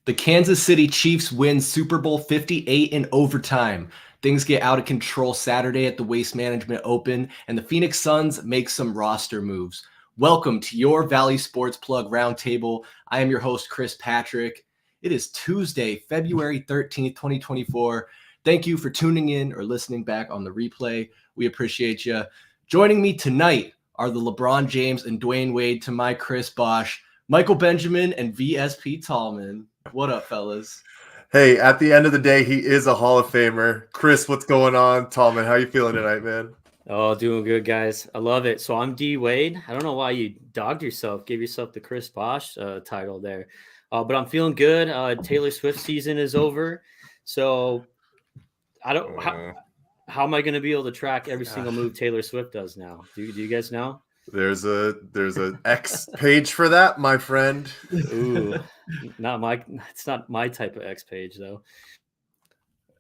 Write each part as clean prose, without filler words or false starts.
The Kansas City Chiefs win Super Bowl 58 in overtime. Things get out of control Saturday at the Waste Management Open, and the Phoenix Suns make some roster moves. Welcome to your Valley Sports Plug Roundtable. I am your host, Chris Patrick. It is Tuesday, February 13th, 2024. Thank you for tuning in or listening back on the replay. We appreciate you. Joining me tonight are the LeBron James and Dwayne Wade to my Chris Bosh, Michael Benjamin, and VSP Tallman. What up, fellas? Hey, at the end of the day, he is a Hall of Famer. Chris, what's going on? Tallman, how you feeling tonight, man? Oh, doing good, guys. I love it. So I'm D Wade. I don't know why you dogged yourself, gave yourself the Chris Bosh title there. But I'm feeling good. Taylor Swift season is over. So I don't how am I going to be able to track every single move Taylor Swift does now? Do you guys know? There's a X page for that, my friend. Ooh, it's not my type of X page though.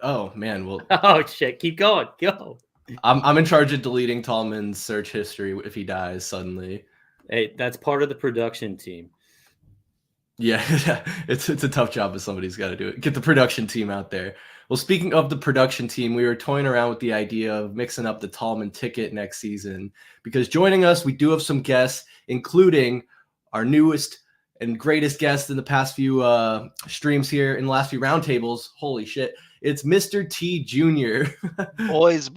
Oh man, well. Oh shit, keep going, go. I'm in charge of deleting Tallman's search history if he dies suddenly. Hey, that's part of the production team. Yeah, it's a tough job, but somebody's got to do it. Get the production team out there. Well, speaking of the production team, we were toying around with the idea of mixing up the Tallman ticket next season because joining us, we do have some guests, including our newest and greatest guest in the past few streams here in the last few roundtables. Holy shit. It's Mr. T Jr. boys.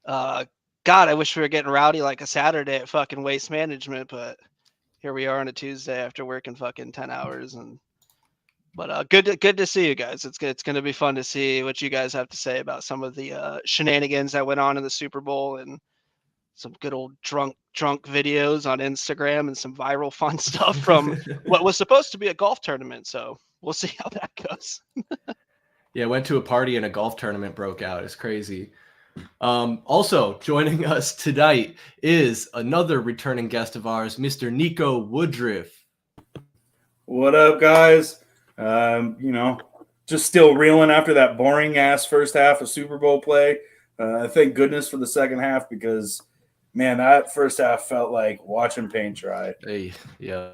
God, I wish we were getting rowdy like a Saturday at fucking Waste Management, but here we are on a Tuesday after working fucking 10 hours. But good to see you guys. It's going to be fun to see what you guys have to say about some of the shenanigans that went on in the Super Bowl and some good old drunk videos on Instagram and some viral fun stuff from what was supposed to be a golf tournament. So we'll see how that goes. Yeah, went to a party and a golf tournament broke out. It's crazy. Also joining us tonight is another returning guest of ours, Mr. Niko Woodruff. What up, guys? Just still reeling after that boring ass first half of Super Bowl play. Thank goodness for the second half because, man, that first half felt like watching paint dry. Hey, yeah.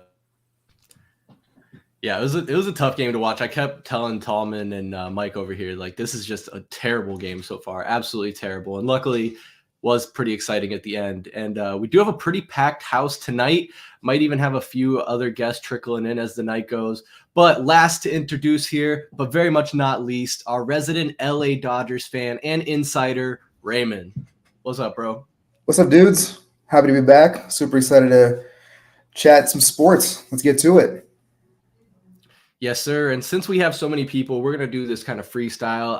Yeah, it was a tough game to watch. I kept telling Tallman and Mike over here, like, this is just a terrible game so far. Absolutely terrible. And luckily was pretty exciting at the end. And we do have a pretty packed house tonight. Might even have a few other guests trickling in as the night goes. But last to introduce here, but very much not least, our resident LA Dodgers fan and insider, Raymon. What's up, bro? What's up, dudes? Happy to be back. Super excited to chat some sports. Let's get to it. Yes, sir. And since we have so many people, we're going to do this kind of freestyle.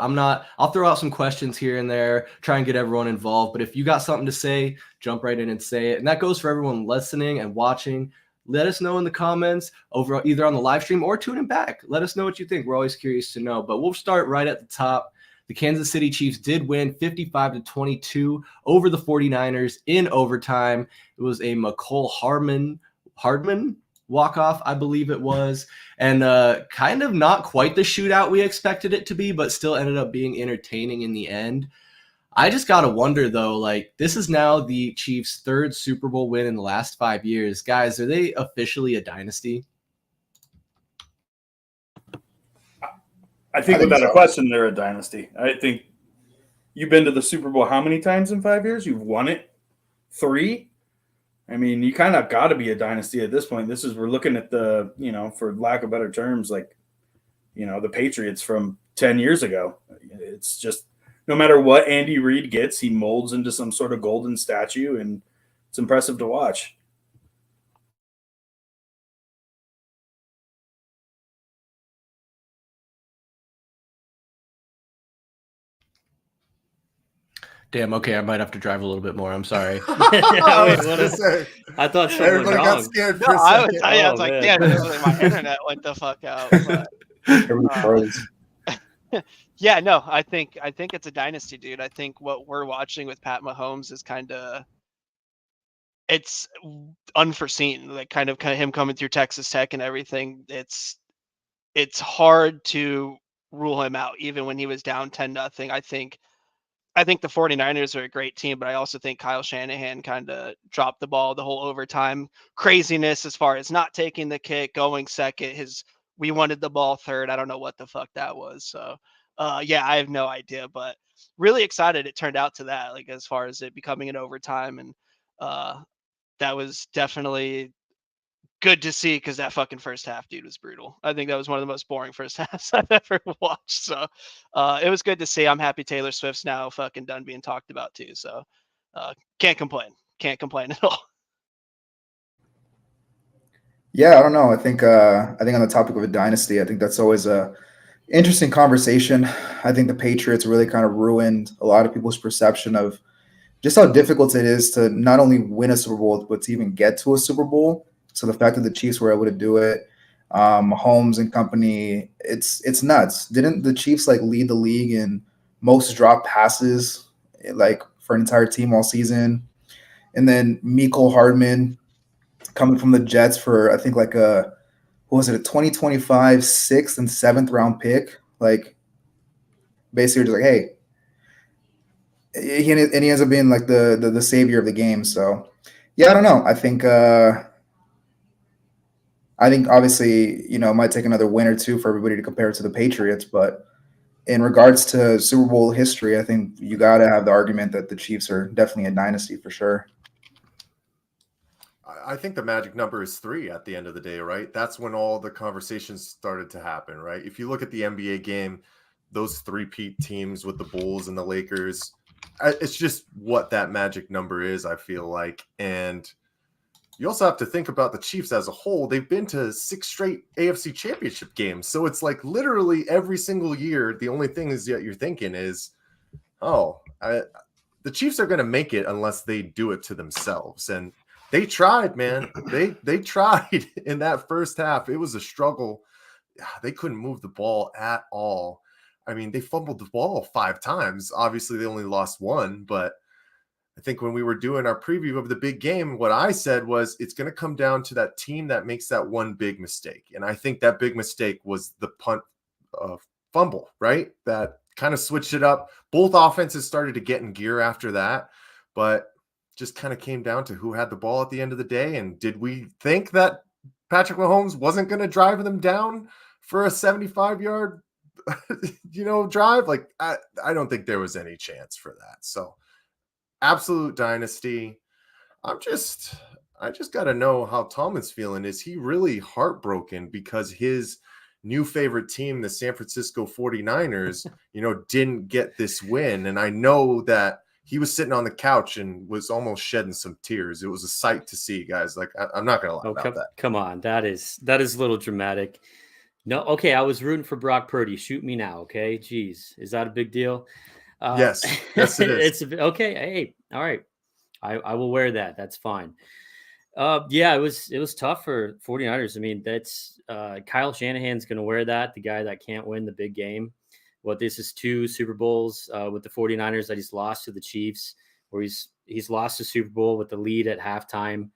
I'll throw out some questions here and there, try and get everyone involved. But if you got something to say, jump right in and say it. And that goes for everyone listening and watching. Let us know in the comments over either on the live stream or tune in back. Let us know what you think. We're always curious to know. But we'll start right at the top. The Kansas City Chiefs did win 55-22 over the 49ers in overtime. It was a McCole Hardman walk-off, I believe it was, and kind of not quite the shootout we expected it to be, but still ended up being entertaining in the end. I just got to wonder, though, like, this is now the Chiefs' third Super Bowl win in the last 5 years. Guys, are they officially a dynasty? I think without a question, they're a dynasty. I think you've been to the Super Bowl how many times in 5 years? You've won it 3? I mean, you kind of got to be a dynasty at this point. We're looking at the, for lack of better terms, like, the Patriots from 10 years ago. It's just no matter what Andy Reid gets, he molds into some sort of golden statue, and it's impressive to watch. Damn, okay, I might have to drive a little bit more. I'm sorry. I thought Everybody got scared for a second. I was like, damn, my internet went the fuck out. Yeah, no, I think it's a dynasty, dude. I think what we're watching with Pat Mahomes is it's unforeseen. Like kind of him coming through Texas Tech and everything. It's hard to rule him out, even when he was down 10-0. I think the 49ers are a great team, but I also think Kyle Shanahan kind of dropped the ball the whole overtime craziness as far as not taking the kick, going second, his we wanted the ball third. I don't know what the fuck that was. So, yeah, I have no idea, but really excited it turned out to that, like as far as it becoming an overtime. And that was definitely good to see because that fucking first half, dude, was brutal. I think that was one of the most boring first halves I've ever watched. So it was good to see. I'm happy Taylor Swift's now fucking done being talked about too. So can't complain. Can't complain at all. Yeah, I don't know. I think on the topic of a dynasty, I think that's always a interesting conversation. I think the Patriots really kind of ruined a lot of people's perception of just how difficult it is to not only win a Super Bowl, but to even get to a Super Bowl. So the fact that the Chiefs were able to do it, Mahomes and company, it's nuts. Didn't the Chiefs like lead the league in most drop passes like for an entire team all season? And then Mecole Hardman coming from the Jets for I think like a 2025 6th and 7th round pick. Like basically just like, hey, he ends up being like the savior of the game. So yeah, I don't know. I think obviously, you know, it might take another win or two for everybody to compare it to the Patriots, but in regards to Super Bowl history, I think you got to have the argument that the Chiefs are definitely a dynasty for sure. I think the magic number is 3 at the end of the day, right? That's when all the conversations started to happen, right? If you look at the NBA game, those three-peat teams with the Bulls and the Lakers, it's just what that magic number is, I feel like. And you also have to think about the Chiefs as a whole. They've been to 6 straight AFC championship games. So it's like literally every single year, the only thing is that you're thinking is, the Chiefs are going to make it unless they do it to themselves. And they tried, man. They tried in that first half. It was a struggle. They couldn't move the ball at all. I mean, they fumbled the ball 5 times. Obviously, they only lost 1, but I think when we were doing our preview of the big game, what I said was it's going to come down to that team that makes that one big mistake. And I think that big mistake was the punt fumble, right? That kind of switched it up. Both offenses started to get in gear after that, but just kind of came down to who had the ball at the end of the day. And did we think that Patrick Mahomes wasn't going to drive them down for a 75-yard, drive? Like, I don't think there was any chance for that. So absolute dynasty. I just got to know how Tallman's feeling. Is he really heartbroken because his new favorite team, the San Francisco 49ers, didn't get this win? And I know that he was sitting on the couch and was almost shedding some tears. It was a sight to see, guys. Like, I'm not going to lie about that. Come on. That is a little dramatic. No, okay, I was rooting for Brock Purdy. Shoot me now, okay? Jeez, is that a big deal? Yes, it is. It's okay. Hey, all right. I will wear that. That's fine. Yeah, it was tough for 49ers. I mean, that's Kyle Shanahan's going to wear that, the guy that can't win the big game. This is 2 Super Bowls with the 49ers that he's lost to the Chiefs, where he's lost the Super Bowl with the lead at halftime.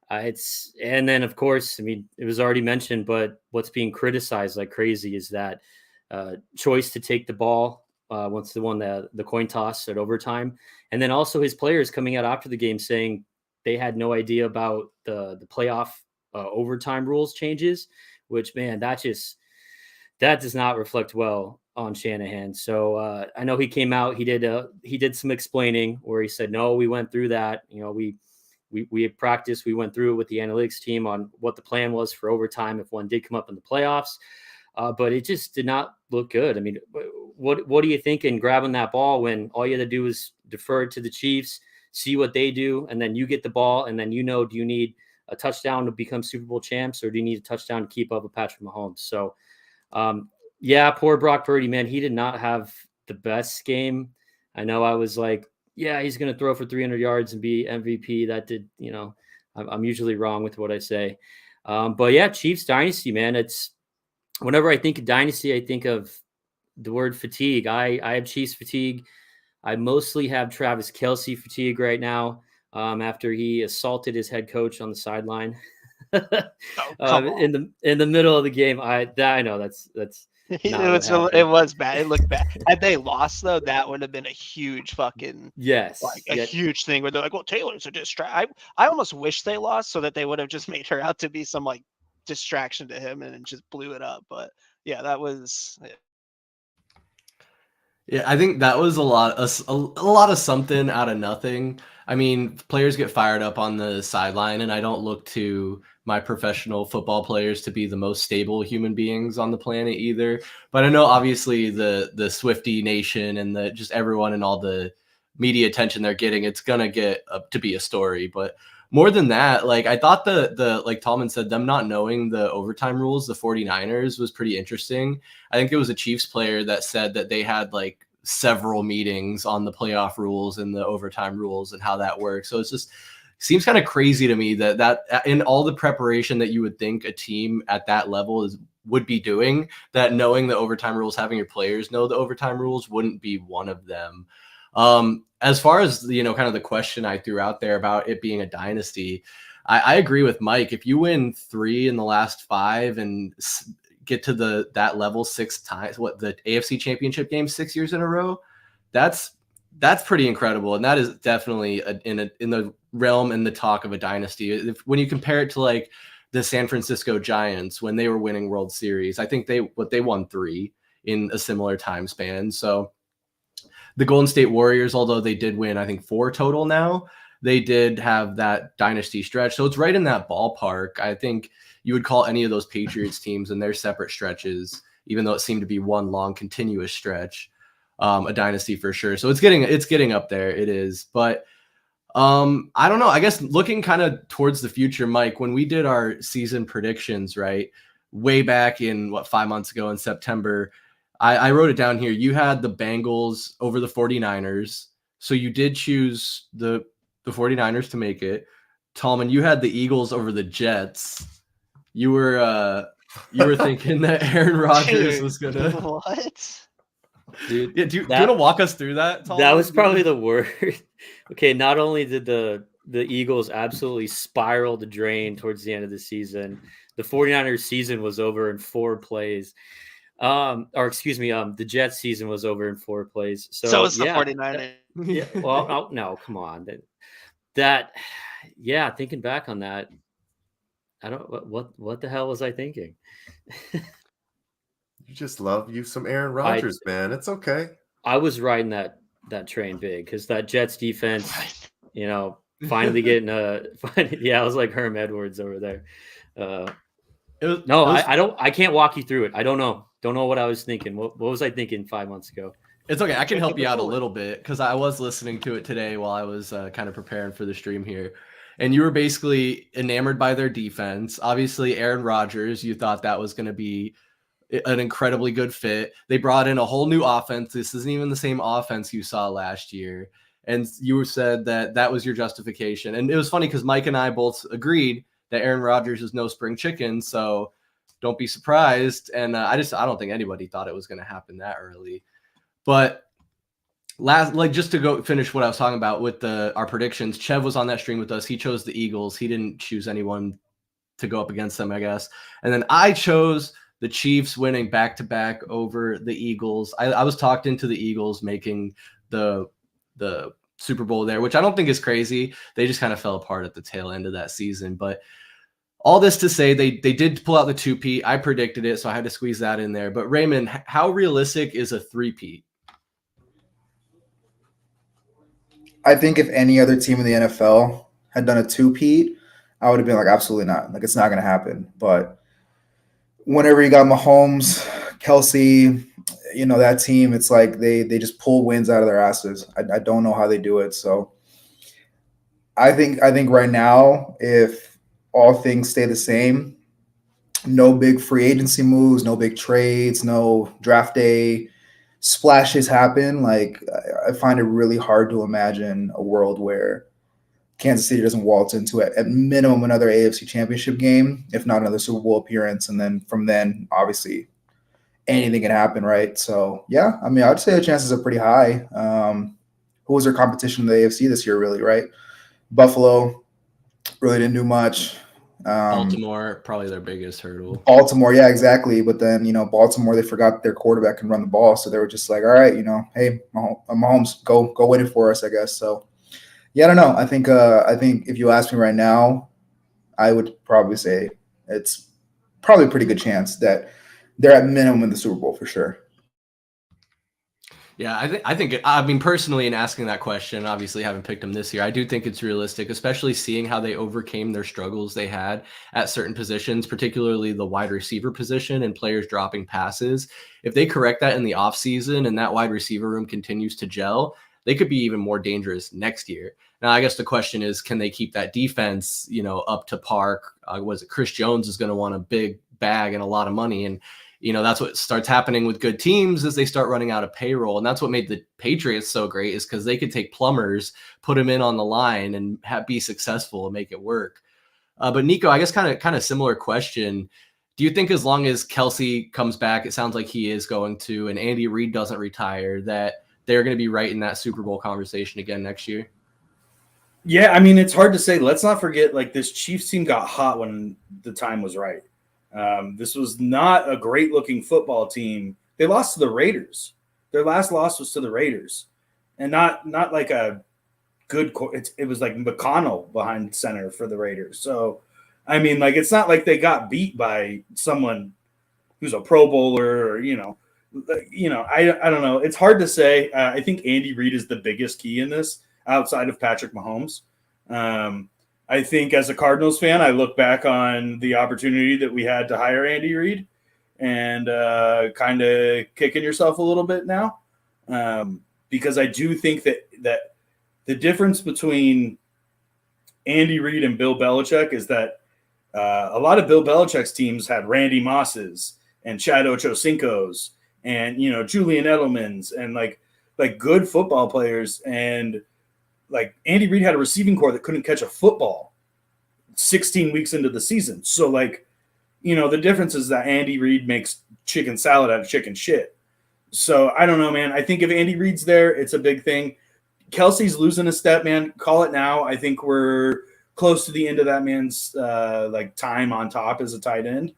And then, of course, I mean, it was already mentioned, but what's being criticized like crazy is that choice to take the ball once they won the coin toss at overtime. And then also his players coming out after the game saying they had no idea about the playoff overtime rules changes, which, man, that does not reflect well on Shanahan. So I know he came out, he did some explaining where he said, no, we went through that. We had practiced, we went through it with the analytics team on what the plan was for overtime if one did come up in the playoffs. But it just did not look good. I mean, what are you thinking grabbing that ball when all you had to do is defer to the Chiefs, see what they do, and then you get the ball, and then do you need a touchdown to become Super Bowl champs, or do you need a touchdown to keep up with Patrick Mahomes? So, yeah, poor Brock Purdy, man. He did not have the best game. I know I was like, yeah, he's going to throw for 300 yards and be MVP. That did, I'm usually wrong with what I say. But yeah, Chiefs dynasty, man. It's whenever I think of dynasty, I think of the word fatigue. I have Chiefs fatigue. I mostly have Travis Kelce fatigue right now after he assaulted his head coach on the sideline in the middle of the game. I know that's it was bad. It looked bad. Had they lost though, that would have been a huge fucking huge thing where they're like, well, Taylor's a distract. I almost wish they lost so that they would have just made her out to be some like distraction to him and just blew it up. But yeah, that was. Yeah, I think that was a lot of something out of nothing. I mean, players get fired up on the sideline, and I don't look to my professional football players to be the most stable human beings on the planet either. But I know obviously the Swiftie Nation and the just everyone and all the media attention they're getting, it's gonna get up to be a story. But more than that, like I thought the like Tallman said, them not knowing the overtime rules, the 49ers was pretty interesting. I think it was a Chiefs player that said that they had like several meetings on the playoff rules and the overtime rules and how that works. So it's just seems kind of crazy to me that in all the preparation that you would think a team at that level would be doing, that knowing the overtime rules, having your players know the overtime rules wouldn't be one of them. As far as, you know, kind of the question I threw out there about it being a dynasty, I agree with Mike. If you win 3 in the last 5 and get to that level 6 times, what the AFC Championship game 6 years in a row, that's pretty incredible, and that is definitely in the realm and the talk of a dynasty. When you compare it to like the San Francisco Giants when they were winning World Series, I think they won 3 in a similar time span. So the Golden State Warriors, although they did win, I think 4 total now, they did have that dynasty stretch. So it's right in that ballpark. I think you would call any of those Patriots teams in their separate stretches, even though it seemed to be one long continuous stretch, a dynasty for sure. So it's getting up there. It is. But I don't know. I guess looking kind of towards the future, Mike, when we did our season predictions, right, way back in 5 months ago in September, I wrote it down here. You had the Bengals over the 49ers. So you did choose the 49ers to make it. Tallman, you had the Eagles over the Jets. You were thinking that Aaron Rodgers was gonna What? Dude, yeah, do you want to walk us through that, Tallman? That was probably the worst. Okay, not only did the Eagles absolutely spiral the drain towards the end of the season, the 49ers season was over in 4 plays. The Jets season was over in 4 plays. So it's the 49ers. Yeah. Well, no, come on. Thinking back on that, I don't what the hell was I thinking? You just love you some Aaron Rodgers, man. It's okay. I was riding that train big because that Jets defense, you know, finally getting I was like Herm Edwards over there. I can't walk you through it. I don't know what I was thinking. What was I thinking 5 months ago? It's okay. I can help you out a little bit because I was listening to it today while I was kind of preparing for the stream here. And you were basically enamored by their defense. Obviously, Aaron Rodgers, you thought that was going to be an incredibly good fit. They brought in a whole new offense. This isn't even the same offense you saw last year. And you said that was your justification. And it was funny because Mike and I both agreed that Aaron Rodgers is no spring chicken. So don't be surprised. And I don't think anybody thought it was going to happen that early. But just to go finish what I was talking about with our predictions, Chev was on that stream with us. He chose the Eagles. He didn't choose anyone to go up against them, I guess. And then I chose the Chiefs winning back-to-back over the Eagles. I was talked into the Eagles making the Super Bowl there, which I don't think is crazy. They just kind of fell apart at the tail end of that season. But all this to say, they did pull out the 2-peat. I predicted it, so I had to squeeze that in there. But Raymond, how realistic is a 3-peat? I think if any other team in the NFL had done a 2-peat, I would have been like, absolutely not. Like, it's not going to happen. But whenever you got Mahomes, Kelsey, you know, that team, it's like they just pull wins out of their asses. I don't know how they do it. So I think right now, if all things stay the same, no big free agency moves, no big trades, no draft day splashes happen, like I find it really hard to imagine a world where Kansas City doesn't waltz into at minimum another AFC Championship game, if not another Super Bowl appearance, and then from then, obviously, anything can happen, right? So, yeah, I mean, I'd say the chances are pretty high. Who was their competition in the AFC this year, really, right? Buffalo really didn't do much. Baltimore, probably their biggest hurdle. Baltimore, yeah, exactly. But then, you know, Baltimore, they forgot their quarterback can run the ball. So they were just like, all right, you know, hey, Mahomes, go win it for us, I guess. So, yeah, I don't know. I think if you ask me right now, I would probably say it's probably a pretty good chance that they're at minimum in the Super Bowl for sure. Yeah, I mean, personally, in asking that question, obviously having picked them this year, I do think it's realistic, especially seeing how they overcame their struggles they had at certain positions, particularly the wide receiver position and players dropping passes. If they correct that in the offseason and that wide receiver room continues to gel, they could be even more dangerous next year. Now, I guess the question is, can they keep that defense, up to par? Was it Chris Jones is going to want a big bag and a lot of money? And that's what starts happening with good teams as they start running out of payroll. And that's what made the Patriots so great, is because they could take plumbers, put them in on the line, and be successful and make it work. But Niko, I guess kind of similar question. Do you think as long as Kelsey comes back, it sounds like he is going to, and Andy Reid doesn't retire, that they're going to be right in that Super Bowl conversation again next year? Yeah, I mean, it's hard to say. Let's not forget, like, this Chiefs team got hot when the time was right. This was not a great-looking football team. They lost to the Raiders. Their last loss was to the Raiders, and not like a good. It was like McConnell behind center for the Raiders. So, I mean, like, it's not like they got beat by someone who's a Pro Bowler, or I don't know. It's hard to say. I think Andy Reid is the biggest key in this, outside of Patrick Mahomes. I think as a Cardinals fan, I look back on the opportunity that we had to hire Andy Reid and kind of kicking yourself a little bit now, because I do think that the difference between Andy Reid and Bill Belichick is that a lot of Bill Belichick's teams had Randy Mosses and Chad Ochocinco's and Julian Edelman's and like good football players, and like Andy Reid had a receiving core that couldn't catch a football 16 weeks into the season. So the difference is that Andy Reid makes chicken salad out of chicken shit. So I don't know, man. I think if Andy Reid's there, it's a big thing. Kelsey's losing a step, man. Call it now. I think we're close to the end of that man's time on top as a tight end.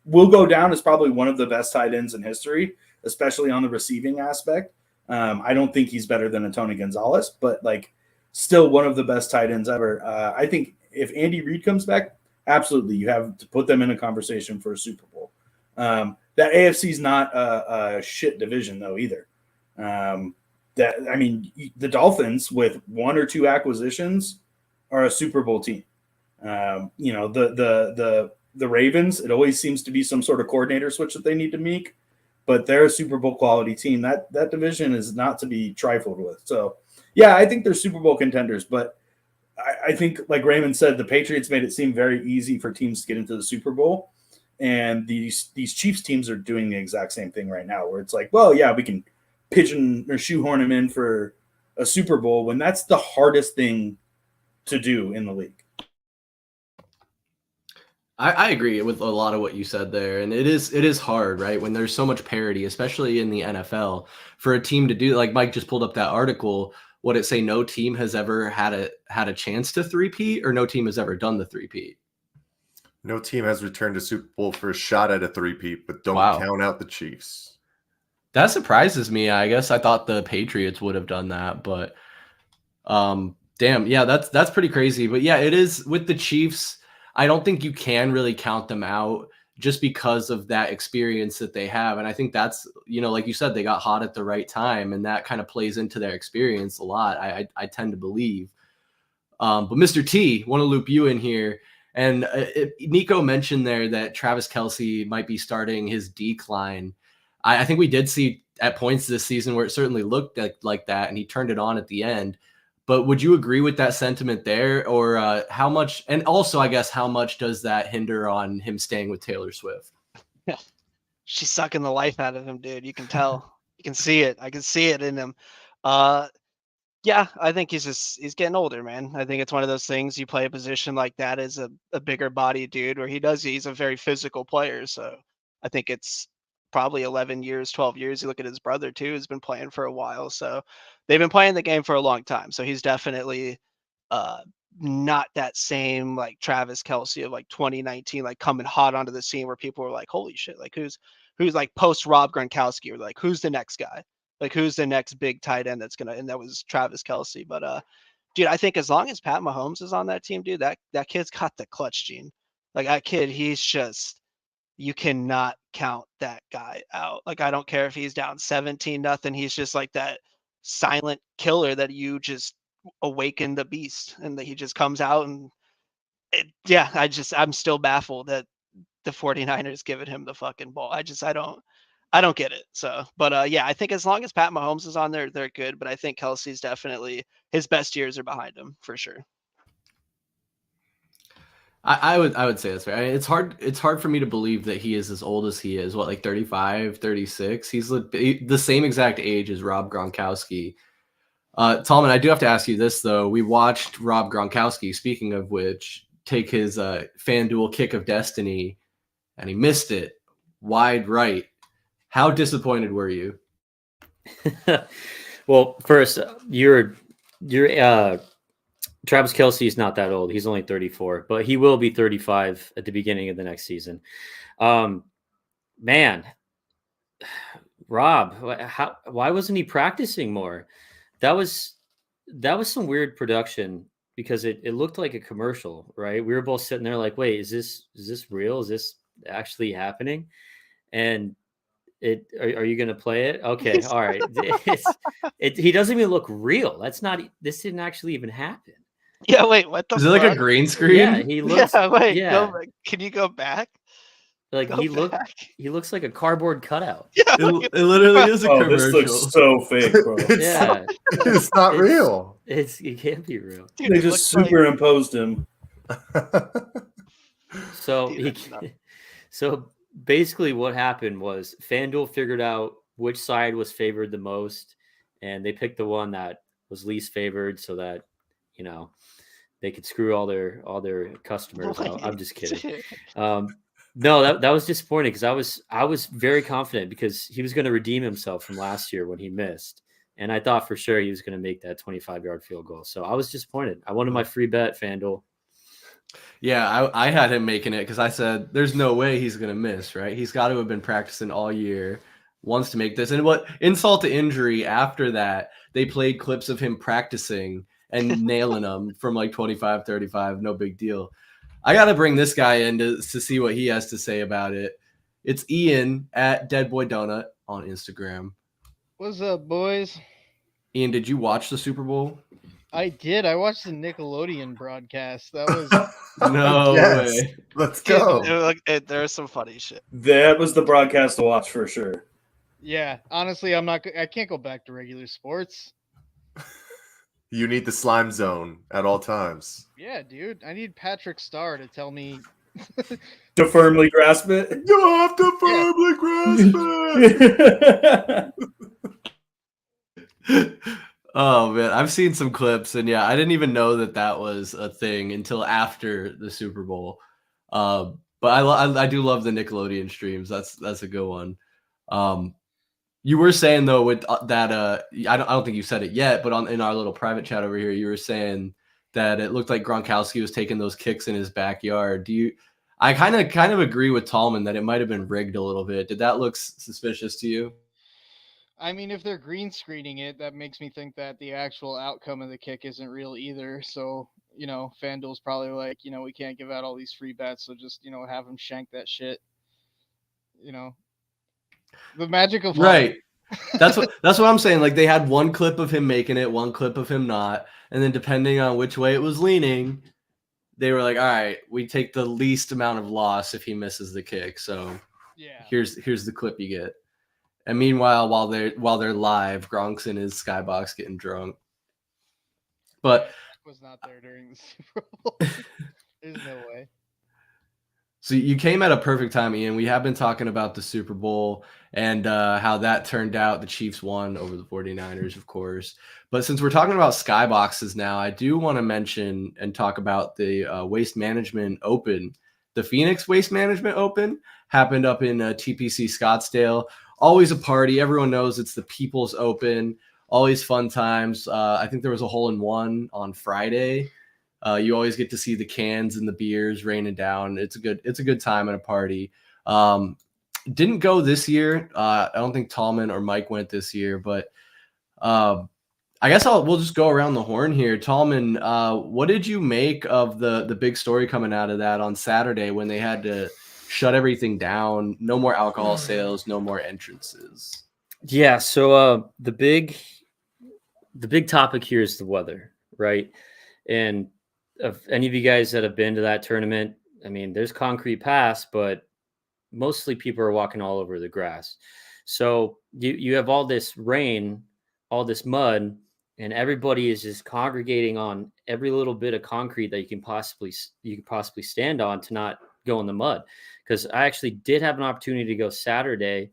Will go down as probably one of the best tight ends in history, especially on the receiving aspect. I don't think he's better than Tony Gonzalez, but still one of the best tight ends ever. I think if Andy Reid comes back, absolutely, you have to put them in a conversation for a Super Bowl. That AFC is not a shit division though either. The Dolphins with one or two acquisitions are a Super Bowl team. The Ravens, it always seems to be some sort of coordinator switch that they need to make, but they're a Super Bowl quality team. That division is not to be trifled with. So, yeah, I think they're Super Bowl contenders, but I think, like Raymond said, the Patriots made it seem very easy for teams to get into the Super Bowl, and these Chiefs teams are doing the exact same thing right now, where it's like, well, yeah, we can pigeon or shoehorn them in for a Super Bowl when that's the hardest thing to do in the league. I agree with a lot of what you said there, and it is hard, right? When there's so much parity, especially in the NFL, for a team to do, like Mike just pulled up that article. Would it say no team has ever had a chance to three-peat, or no team has ever done the three-peat? No team has returned to Super Bowl for a shot at a three-peat, but don't count out the Chiefs. That surprises me. I guess I thought the Patriots would have done that, but damn, yeah, that's pretty crazy. But yeah, it is with the Chiefs. I don't think you can really count them out just because of that experience that they have. And I think that's, like you said, they got hot at the right time, and that kind of plays into their experience a lot. I tend to believe. But Mr. T, want to loop you in here. And Niko mentioned there that Travis Kelce might be starting his decline. I think we did see at points this season where it certainly looked like that, and he turned it on at the end. But would you agree with that sentiment there, or how much? And also, I guess, how much does that hinder on him staying with Taylor Swift? Yeah, she's sucking the life out of him, dude. You can tell. You can see it. I can see it in him. Yeah, I think he's getting older, man. I think it's one of those things. You play a position like that as a bigger body dude, where he's a very physical player. So I think it's probably 11 years, 12 years. You look at his brother too, who's been playing for a while. So they've been playing the game for a long time. So he's definitely not that same like Travis Kelce of like 2019, like coming hot onto the scene where people were like, holy shit, like who's like post Rob Gronkowski, or like who's the next guy? Like who's the next big tight end and that was Travis Kelce. But dude, I think as long as Pat Mahomes is on that team, dude, that kid's got the clutch gene. Like that kid, he's just, you cannot count that guy out. Like I don't care if he's down 17-0, he's just like that silent killer that you just awaken the beast, and that he just comes out and I'm still baffled that the 49ers giving him the fucking ball. I don't get it. So, but yeah, I think as long as Pat Mahomes is on there, they're good. But I think Kelsey's definitely, his best years are behind him for sure. I would say that's fair. I mean, it's hard for me to believe that he is as old as he is. What, like 35, 36? He's the same exact age as Rob Gronkowski. Tallman, I do have to ask you this though. We watched Rob Gronkowski, speaking of which, take his FanDuel kick of destiny, and he missed it wide right. How disappointed were you? Well, first, you're Travis Kelce is not that old. He's only 34, but he will be 35 at the beginning of the next season. Man, Rob, why wasn't he practicing more? That was some weird production, because it looked like a commercial, right? We were both sitting there like, wait, is this real? Is this actually happening? And are you going to play it? Okay. All right. He doesn't even look real. This didn't actually even happen. Yeah. Wait, what the Is it like a green screen? Yeah. He looks, Yeah. Wait, yeah. Can you go back? Like he looks like a cardboard cutout. Yeah, It literally is a commercial. This looks so fake, bro. Yeah. It's not real. It can't be real. Dude, They just superimposed him. So so basically what happened was FanDuel figured out which side was favored the most, and they picked the one that was least favored so that, they could screw all their customers out. I'm just kidding. No, that was disappointing, because I was very confident, because he was going to redeem himself from last year when he missed. And I thought for sure he was going to make that 25-yard field goal. So I was disappointed. I wanted my free bet, FanDuel. Yeah, I had him making it, because I said there's no way he's going to miss, right? He's got to have been practicing all year, wants to make this. And what insult to injury, after that, they played clips of him practicing and nailing them from like 25, 35, no big deal. I got to bring this guy in to see what he has to say about it. It's Ian at DeadBoyDonut on Instagram. What's up, boys? Ian, did you watch the Super Bowl? I did. I watched the Nickelodeon broadcast. That was No way. Let's go. There's some funny shit. That was the broadcast to watch for sure. yeah. Honestly, I can't go back to regular sports. You need the slime zone at all times. Yeah, dude. I need Patrick Starr to tell me To firmly grasp it. You have to firmly grasp it. Oh man, I've seen some clips, and yeah, I didn't even know that was a thing until after the Super Bowl. But I do love the Nickelodeon streams. That's a good one. You were saying though with that I don't think you said it yet, but in our little private chat over here, you were saying that it looked like Gronkowski was taking those kicks in his backyard. I kind of agree with Tallman that it might have been rigged a little bit. Did that look suspicious to you? I mean, if they're green screening it, that makes me think that the actual outcome of the kick isn't real either. So, FanDuel's probably like, we can't give out all these free bets, so just, have them shank that shit. The magic of right. That's what I'm saying. Like, they had one clip of him making it, one clip of him not, and then depending on which way it was leaning, they were like, all right, we take the least amount of loss if he misses the kick. So yeah, here's the clip you get. And meanwhile, while they're live, Gronk's in his skybox getting drunk. But was not there during the Super Bowl. There's no way. So you came at a perfect time, Ian. We have been talking about the Super Bowl and how that turned out. The Chiefs won over the 49ers, of course. But since we're talking about skyboxes now, I do want to mention and talk about the Waste Management Open. The Phoenix Waste Management Open happened up in TPC Scottsdale. Always a party. Everyone knows it's the People's Open. Always fun times. I think there was a hole-in-one on Friday. You always get to see the cans and the beers raining down. It's a good time at a party. Didn't go this year. I don't think Tallman or Mike went this year, but I guess we'll just go around the horn here. Tallman, what did you make of the big story coming out of that on Saturday when they had to shut everything down? No more alcohol sales, no more entrances. Yeah. So the big topic here is the weather, right? And if any of you guys that have been to that tournament, I mean, there's concrete paths, but mostly people are walking all over the grass. So you have all this rain, all this mud, and everybody is just congregating on every little bit of concrete that you can possibly stand on to not go in the mud. Because I actually did have an opportunity to go Saturday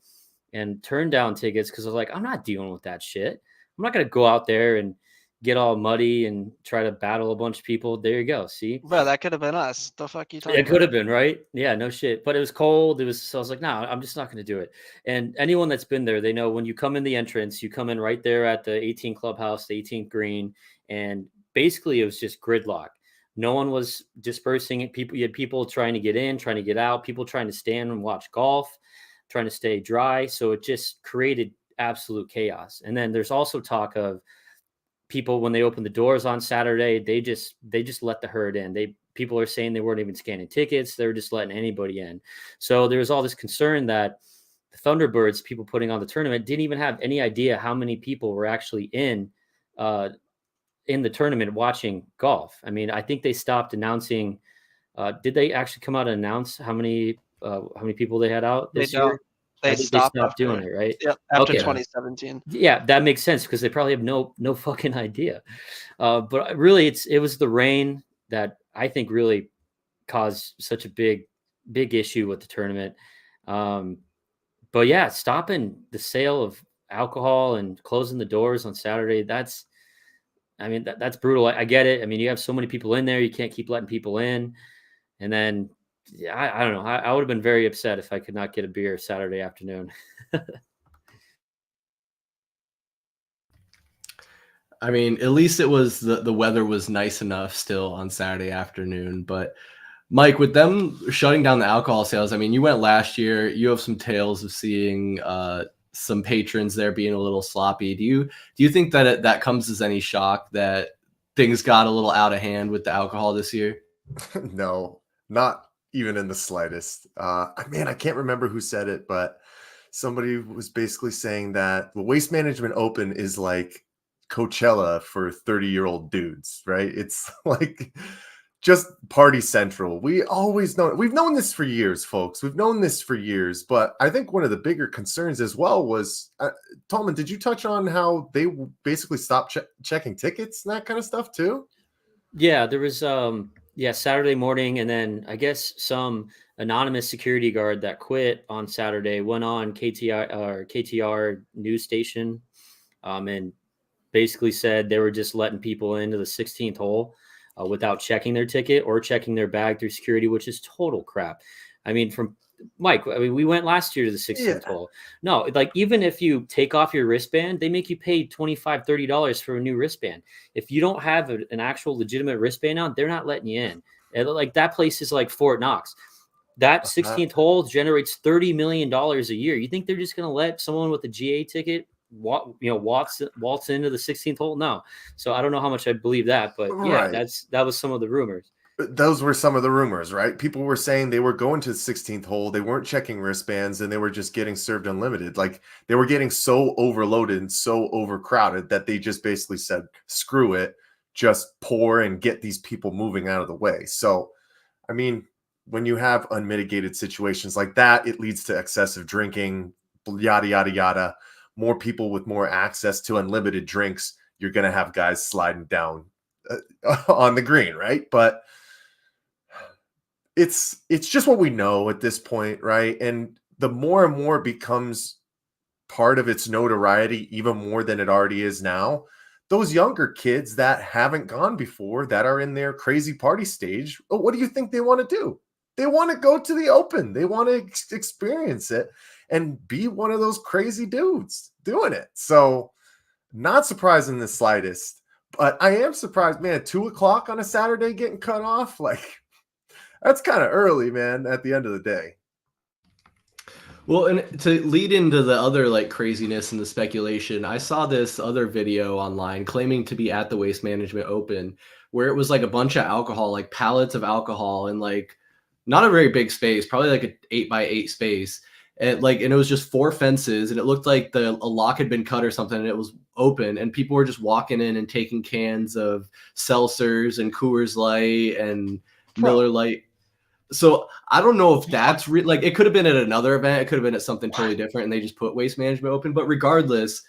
and turn down tickets because I was like, I'm not dealing with that shit. I'm not going to go out there and get all muddy and try to battle a bunch of people. There you go. See, Bro, that could have been us. The fuck you talking it about? could have been, right? Yeah, no shit. But it was cold. So I was like, no, I'm just not going to do it. And anyone that's been there, they know when you come in the entrance, you come in right there at the 18 clubhouse, the 18th green, and basically it was just gridlock. No one was dispersing it. You had people trying to get in, trying to get out, people trying to stand and watch golf, trying to stay dry. So it just created absolute chaos. And then there's also talk of people when they opened the doors on Saturday, they just let the herd in. People are saying they weren't even scanning tickets. They were just letting anybody in. So there was all this concern that the Thunderbirds, people putting on the tournament, didn't even have any idea how many people were actually in the tournament watching golf. I mean, I think they stopped announcing. Did they actually come out and announce how many people they had out this year? They stopped doing it, right? Yep, after Okay. 2017. Yeah, that makes sense because they probably have no fucking idea. But really, it was the rain that I think really caused such a big issue with the tournament. But yeah, stopping the sale of alcohol and closing the doors on Saturday, that's brutal. I get it. I mean, you have so many people in there, you can't keep letting people in. And then, yeah, I don't know. I would have been very upset if I could not get a beer Saturday afternoon. I mean, at least it was the weather was nice enough still on Saturday afternoon. But Mike, with them shutting down the alcohol sales, I mean, you went last year. You have some tales of seeing some patrons there being a little sloppy. Do you think that that comes as any shock that things got a little out of hand with the alcohol this year? No, not even in the slightest. Man, I can't remember who said it, but somebody was basically saying that the Waste Management Open is like Coachella for 30-year-old dudes, right? It's like just party central. We've known this for years, folks. We've known this for years, but I think one of the bigger concerns as well was, Tallman, did you touch on how they basically stopped checking tickets and that kind of stuff too? Yeah, there was Saturday morning, and then I guess some anonymous security guard that quit on Saturday went on KTR news station and basically said they were just letting people into the 16th hole without checking their ticket or checking their bag through security, which is total crap. I mean, from Mike, we went last year to the 16th hole. No, like even if you take off your wristband, they make you pay $25, $30 for a new wristband. If you don't have an actual legitimate wristband on, they're not letting you in. And like that place is like Fort Knox. That 16th hole generates $30 million a year. You think they're just going to let someone with a GA ticket waltz into the 16th hole? No. So I don't know how much I believe that, but yeah, that was some of the rumors. Those were some of the rumors, right? People were saying they were going to the 16th hole, they weren't checking wristbands, and they were just getting served unlimited. Like they were getting so overloaded and so overcrowded that they just basically said, screw it, just pour and get these people moving out of the way. So, I mean, when you have unmitigated situations like that, it leads to excessive drinking, yada, yada, yada. More people with more access to unlimited drinks, you're going to have guys sliding down on the green, right? But it's just what we know at this point, right? And the more and more it becomes part of its notoriety, even more than it already is now, those younger kids that haven't gone before, that are in their crazy party stage, what do you think they want to do? They want to go to the Open. They want to experience it and be one of those crazy dudes doing it. So not surprised in the slightest, but I am surprised, man, 2:00 on a Saturday getting cut off. Like, that's kind of early, man, at the end of the day. Well, and to lead into the other like craziness and the speculation, I saw this other video online claiming to be at the Waste Management Open, where it was like a bunch of alcohol, like pallets of alcohol, and like not a very big space, probably like an 8x8 space, and it was just 4 fences, and it looked like a lock had been cut or something, and it was open, and people were just walking in and taking cans of seltzers and Coors Light and Miller Lite. So I don't know if that's like it could have been at another event, it could have been at something totally different, and they just put Waste Management Open. But regardless,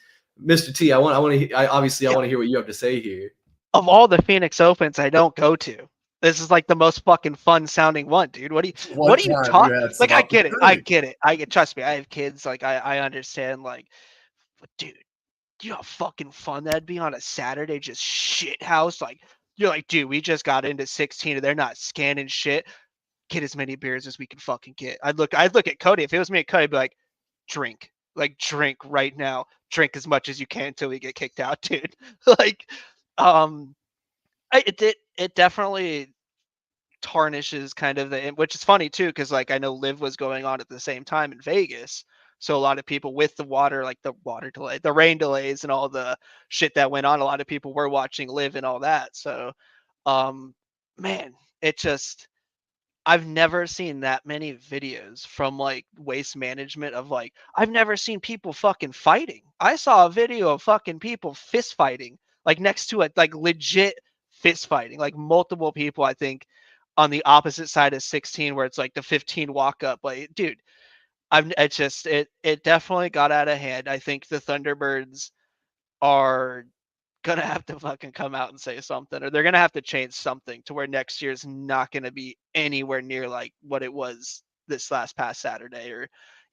Mr. T, I want to hear what you have to say here. Of all the Phoenix Opens I don't go to, this is like the most fucking fun sounding one, dude. What are you talking? Like, I get it. Trust me, I have kids. Like, I understand. Like, but dude, you know how fucking fun that'd be on a Saturday, just shit house. Like, you're like, dude, we just got into 16 and they're not scanning shit. Get as many beers as we can fucking get. I'd look at Cody. If it was me and Cody, I'd be like, drink right now. Drink as much as you can until we get kicked out, dude. Like, it definitely tarnishes kind of which is funny too, because like I know LIV was going on at the same time in Vegas. So a lot of people with the water, like the water delay, the rain delays and all the shit that went on, a lot of people were watching LIV and all that. So man, I've never seen that many videos from like Waste Management of like, I've never seen people fucking fighting. I saw a video of fucking people fist fighting, like next to it, like legit fist fighting, like multiple people, I think, on the opposite side of 16, where it's like the 15 walk up. Like, dude, it definitely got out of hand. I think the Thunderbirds are gonna have to fucking come out and say something, or they're gonna have to change something to where next year's not gonna be anywhere near like what it was this past Saturday or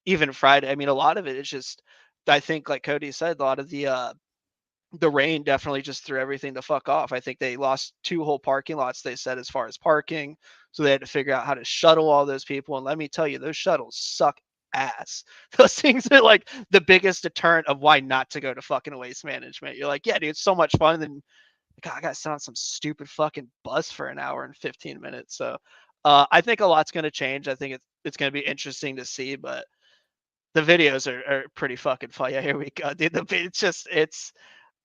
even Friday. I mean, a lot of it is just, I think, like Cody said, a lot of the rain definitely just threw everything the fuck off. I think they lost 2 whole parking lots, they said, as far as parking. So they had to figure out how to shuttle all those people. And let me tell you, those shuttles suck ass. Those things are like the biggest deterrent of why not to go to fucking Waste Management. You're like, yeah, dude, it's so much fun. Then God, I got to sit on some stupid fucking bus for an hour and 15 minutes. So I think a lot's going to change. I think it's going to be interesting to see, but the videos are pretty fucking fun. Yeah, here we go, dude.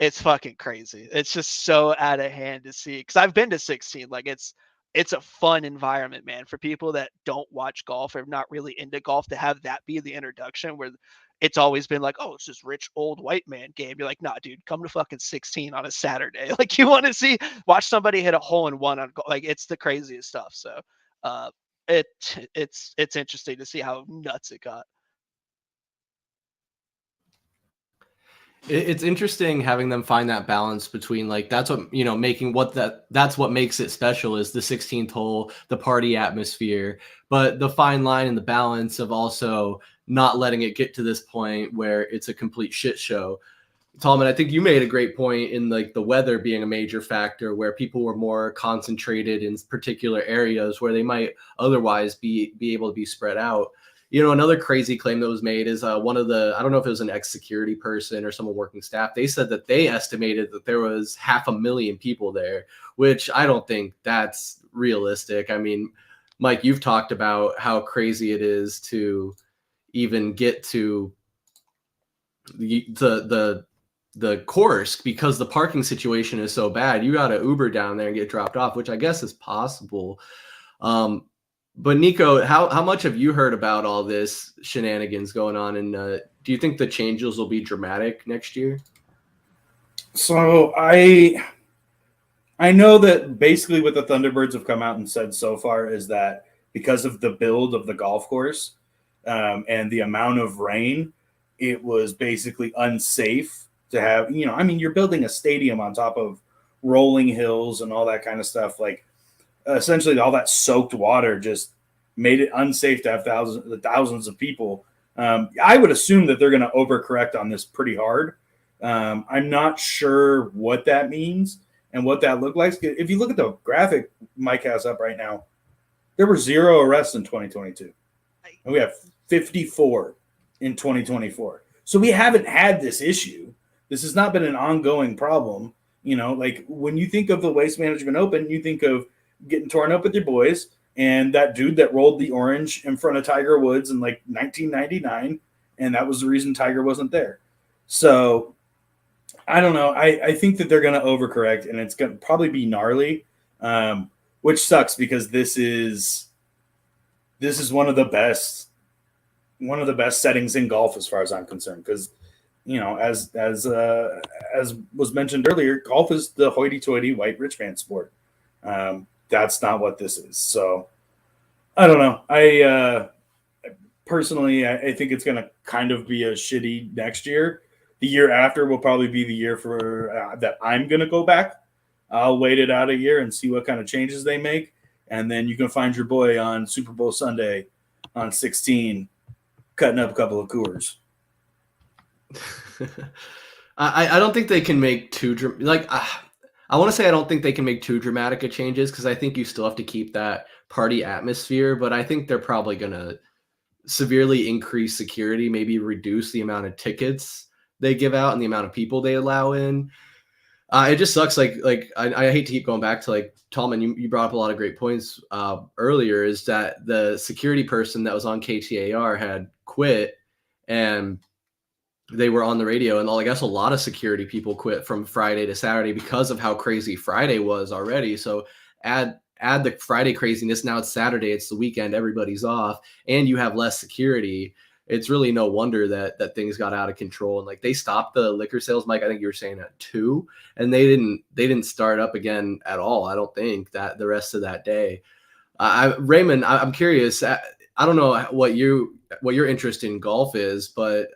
It's fucking crazy. It's just so out of hand to see, because I've been to 16. Like, it's a fun environment, man, for people that don't watch golf or not really into golf, to have that be the introduction, where it's always been like, oh, it's this rich old white man game. You're like, nah, dude, come to fucking 16 on a Saturday. Like, you want to watch somebody hit a hole in one on golf. Like, it's the craziest stuff. So it's interesting to see how nuts it got. It's interesting having them find that balance between, like, that's what, that's what makes it special, is the 16th hole, the party atmosphere, but the fine line and the balance of also not letting it get to this point where it's a complete shit show. Tallman, I think you made a great point in like the weather being a major factor, where people were more concentrated in particular areas where they might otherwise be able to be spread out. Another crazy claim that was made is I don't know if it was an ex-security person or someone working staff. They said that they estimated that there was 500,000 people there, which I don't think that's realistic. I mean, Mike, you've talked about how crazy it is to even get to the course, because the parking situation is so bad. You got to Uber down there and get dropped off, which I guess is possible. But Niko, how much have you heard about all this shenanigans going on? And do you think the changes will be dramatic next year? So I know that basically what the Thunderbirds have come out and said so far is that because of the build of the golf course and the amount of rain, it was basically unsafe to have, you're building a stadium on top of rolling hills and all that kind of stuff. Like, essentially all that soaked water just made it unsafe to have thousands of people. I would assume that they're going to overcorrect on this pretty hard. I'm not sure what that means and what that looked like. If you look at the graphic Mike has up right now, there were 0 arrests in 2022. And we have 54 in 2024. So we haven't had this issue. This has not been an ongoing problem. Like, when you think of the Waste Management Open, you think of getting torn up with your boys, and that dude that rolled the orange in front of Tiger Woods in like 1999, and that was the reason Tiger wasn't there. So I don't know. I think that they're going to overcorrect, and it's going to probably be gnarly, which sucks because this is one of the best settings in golf as far as I'm concerned. Because as was mentioned earlier, golf is the hoity-toity white rich man sport. That's not what this is. So I don't know. I personally think it's going to kind of be a shitty next year. The year after will probably be the year for that I'm going to go back. I'll wait it out a year and see what kind of changes they make. And then you can find your boy on Super Bowl Sunday on 16, cutting up a couple of Coors. I don't think they can make too I want to say I don't think they can make too dramatic of changes because I think you still have to keep that party atmosphere. But I think they're probably going to severely increase security, maybe reduce the amount of tickets they give out and the amount of people they allow in. It just sucks. I hate to keep going back to Tallman, you brought up a lot of great points earlier, is that the security person that was on KTAR had quit and they were on the radio, and I guess a lot of security people quit from Friday to Saturday because of how crazy Friday was already. So add the Friday craziness. Now it's Saturday, it's the weekend, everybody's off, and you have less security. It's really no wonder that things got out of control. And they stopped the liquor sales, Mike. I think you were saying at 2, and they didn't start up again at all. I don't think that the rest of that day. Raymond, I'm curious. I don't know what your interest in golf is, but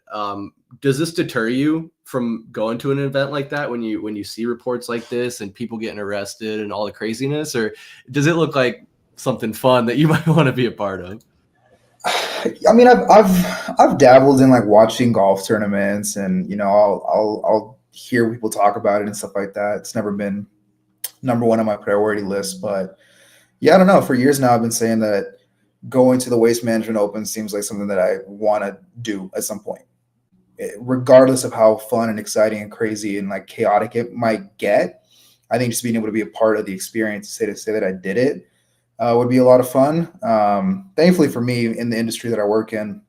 does this deter you from going to an event like that when you see reports like this and people getting arrested and all the craziness, or does it look like something fun that you might want to be a part of? I mean, I've dabbled in watching golf tournaments, and I'll hear people talk about it and stuff like that. It's never been number one on my priority list, but yeah, I don't know. For years now, I've been saying that going to the Waste Management Open seems like something that I want to do at some point, regardless of how fun and exciting and crazy and chaotic it might get. I think just being able to be a part of the experience, to say that I did it, would be a lot of fun. Thankfully for me, in the industry that I work in,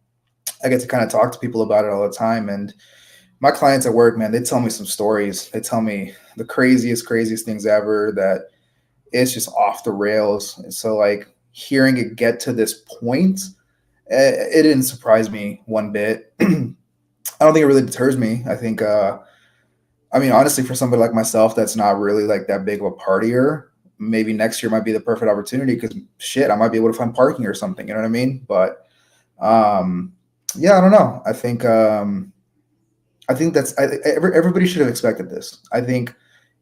I get to kind of talk to people about it all the time. And my clients at work, man, they tell me some stories. They tell me the craziest things ever, that it's just off the rails. And so hearing it get to this point, it didn't surprise me one bit. I don't think it really deters me. I think, honestly, for somebody like myself, that's not really that big of a partier, maybe next year might be the perfect opportunity because I might be able to find parking or something. You know what I mean? But yeah, I don't know. I think everybody should have expected this. I think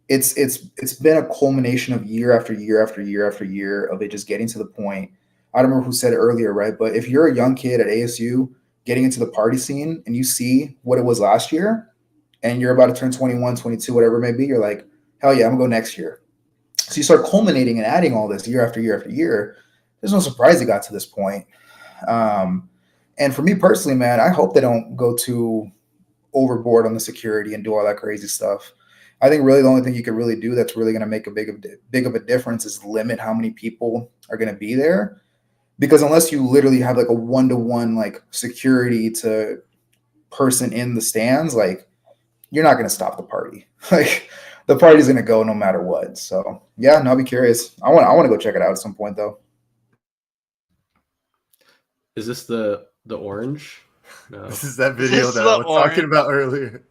it's been a culmination of year after year after year after year of it just getting to the point. I don't remember who said it earlier, right? But if you're a young kid at ASU getting into the party scene and you see what it was last year and you're about to turn 21, 22, whatever it may be, you're like, hell yeah, I'm gonna go next year. So you start culminating and adding all this year after year after year. There's no surprise it got to this point. And for me personally, man, I hope they don't go too overboard on the security and do all that crazy stuff. I think really the only thing you could really do that's really going to make a big of a difference is limit how many people are going to be there. Because unless you literally have a one-to-one security to person in the stands, you're not going to stop the party. The party's going to go no matter what. So yeah, I'll be curious. I want to go check it out at some point though. Is this the orange? No. This is that video that I was talking about earlier.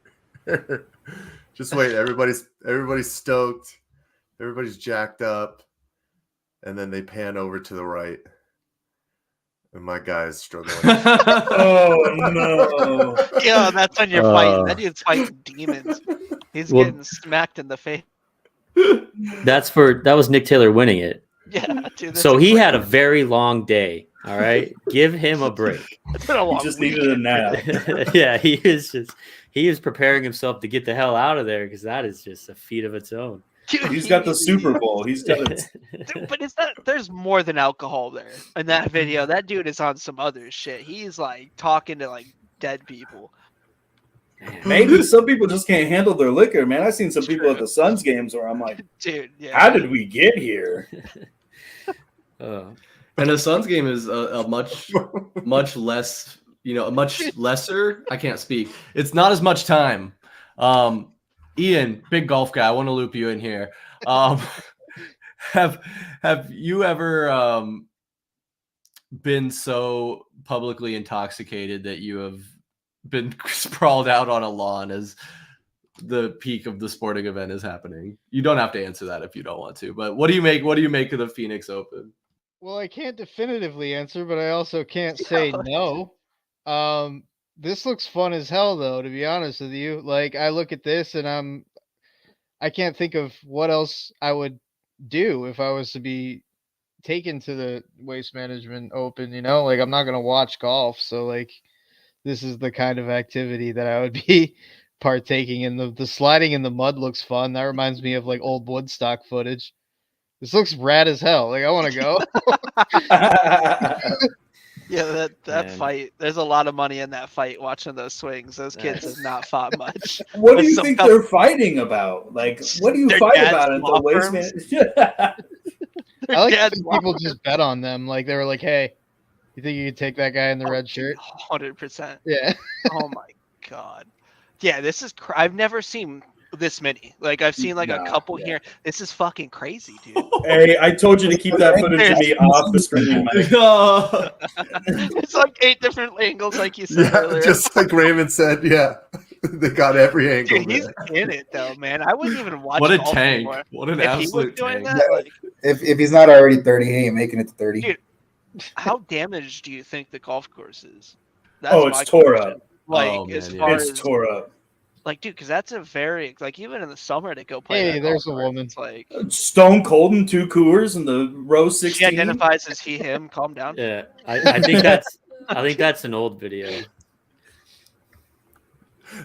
Just wait, everybody's stoked, everybody's jacked up, and then they pan over to the right, and my guy is struggling. Oh no! Yeah, that's when you're fighting. That dude's fighting demons. He's getting smacked in the face. That was Nick Taylor winning it. Yeah, dude. So he had a very long day. All right, give him a break. It's been a long He just week. needed a nap. Yeah, he is preparing himself to get the hell out of there because that is just a feat of its own. Dude, He's got the Super Bowl. He's got it. Dude, but there's more than alcohol there in that video. That dude is on some other shit. He's talking to dead people. Maybe some people just can't handle their liquor, man. I've seen some people at the Suns games where I'm like, Dude, yeah. how did we get here? And the Suns game is a much less, a much lesser. I can't speak. It's not as much time. Ian, big golf guy. I want to loop you in here. Have you ever been so publicly intoxicated that you have been sprawled out on a lawn as the peak of the sporting event is happening? You don't have to answer that if you don't want to, but what do you make of the Phoenix Open? Well, I can't definitively answer, but I also can't say no. This looks fun as hell, though, to be honest with you. Like, I look at this and I can't think of what else I would do if I was to be taken to the Waste Management Open, like I'm not going to watch golf. So like, this is the kind of activity that I would be partaking in. The sliding in the mud looks fun. That reminds me of like old Woodstock footage. This looks rad as hell. Like, I want to go. Yeah, that fight. There's a lot of money in that fight. Watching those swings, those kids have not fought much. What do you think they're fighting about? Like, what do you fight about at the Waste Management? I like to think people just bet on them. Like, they were like, "Hey, you think you could take that guy in the red shirt?" 100%. Yeah. Oh my god. Yeah, this is. I've never seen this many. Like, I've seen like a couple here. This is fucking crazy, dude. Hey, I told you to keep that footage of me off the screen, Mike. It's like 8 different angles, like you said earlier. Just like Raymond said, yeah. They got every angle. Dude, he's in it though, man. I wouldn't even watch. What a golf tank! anymore. What an if absolute tank! That, like, if he's not already 30, he ain't making it to 30. Dude, how damaged do you think the golf course is? That's it's tore up. Like, It's tore up. Like, dude, because that's a very, like, even in the summer to go play. Hey, there's a woman. It's like Stone Cold and 2 Coors in the row 16. She identifies as he, him. Calm down. Yeah, I think that's an old video.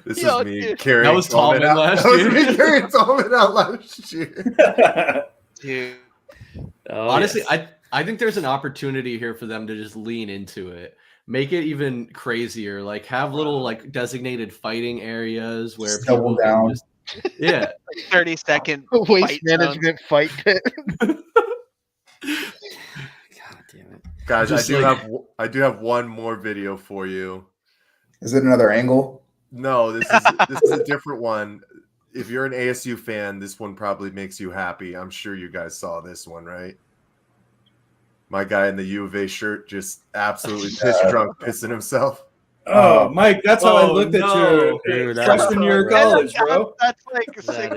This is me carrying that was Tallman out last That year. was me carrying Tallman out last year. Dude. Oh, Honestly, yes. I think there's an opportunity here for them to just lean into it. Make it even crazier. Like, have little like designated fighting areas where Just people double down. yeah. Like 30-second Waste Management fight pit. God damn it, Guys, Just I do have one more video for you. Is it another angle? No, this is a different one. If you're an ASU fan, this one probably makes you happy. I'm sure you guys saw this one, right? My guy in the U of A shirt just absolutely piss drunk, pissing himself. Oh, Mike, that's how I looked at your dude, freshman year of college, bro. That's like sick.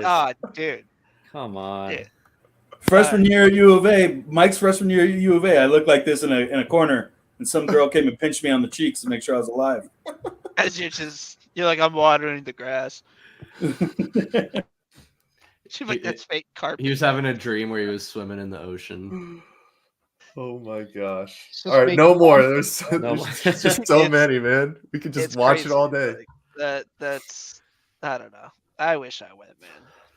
Dude. Come on. Yeah. Freshman year at U of A, Mike's freshman year at U of A, I looked like this in a corner, and some girl came and pinched me on the cheeks to make sure I was alive. As you're like, I'm watering the grass. She's like, that's fake carpet. He was having a dream where he was swimming in the ocean. Oh my gosh. Just All right, make no more. fun. There's just so many, man. We could just It's watch crazy. it all day. Like, that's I don't know. I wish I went, man.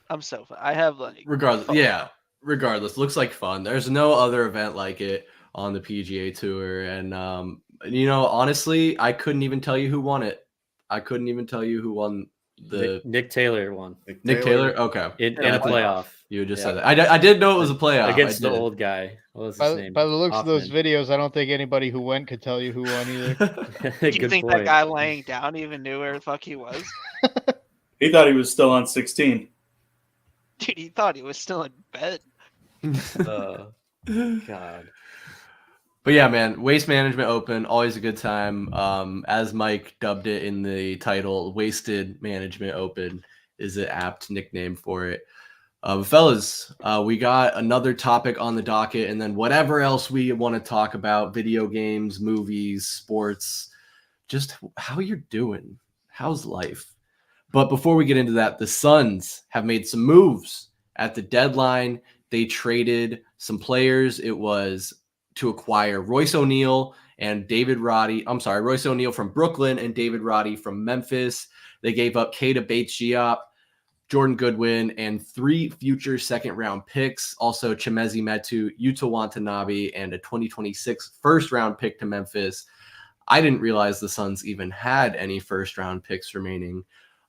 I'm so fun. I have like Regardless, looks like fun. There's no other event like it on the PGA Tour, and honestly, I couldn't even tell you who won it. I couldn't even tell you who won the Nick Taylor won Nick Taylor. Okay, in a playoff. You just said that. I did know it was a playoff against the old guy. What was his name? By the looks of those Hoffman. videos, I don't think anybody who went could tell you who won either. Do you Good think point. that guy laying down even knew where the fuck he was? He thought he was still on 16. Dude, he thought he was still in bed. God. But yeah, man, Waste Management Open, always a good time. As Mike dubbed it in the title, Wasted Management Open is an apt nickname for it. Fellas, we got another topic on the docket, and then whatever else we want to talk about, video games, movies, sports, just how you're doing. How's life? But before we get into that, the Suns have made some moves at the deadline. They traded some players. It was to acquire Royce O'Neal and Royce O'Neal from Brooklyn and David Roddy from Memphis. They gave up Keita Bates-Diop, Jordan Goodwin, and 3 future second-round picks. Also, Chimezi Metu, Yuta Watanabe, and a 2026 first-round pick to Memphis. I didn't realize the Suns even had any first-round picks remaining.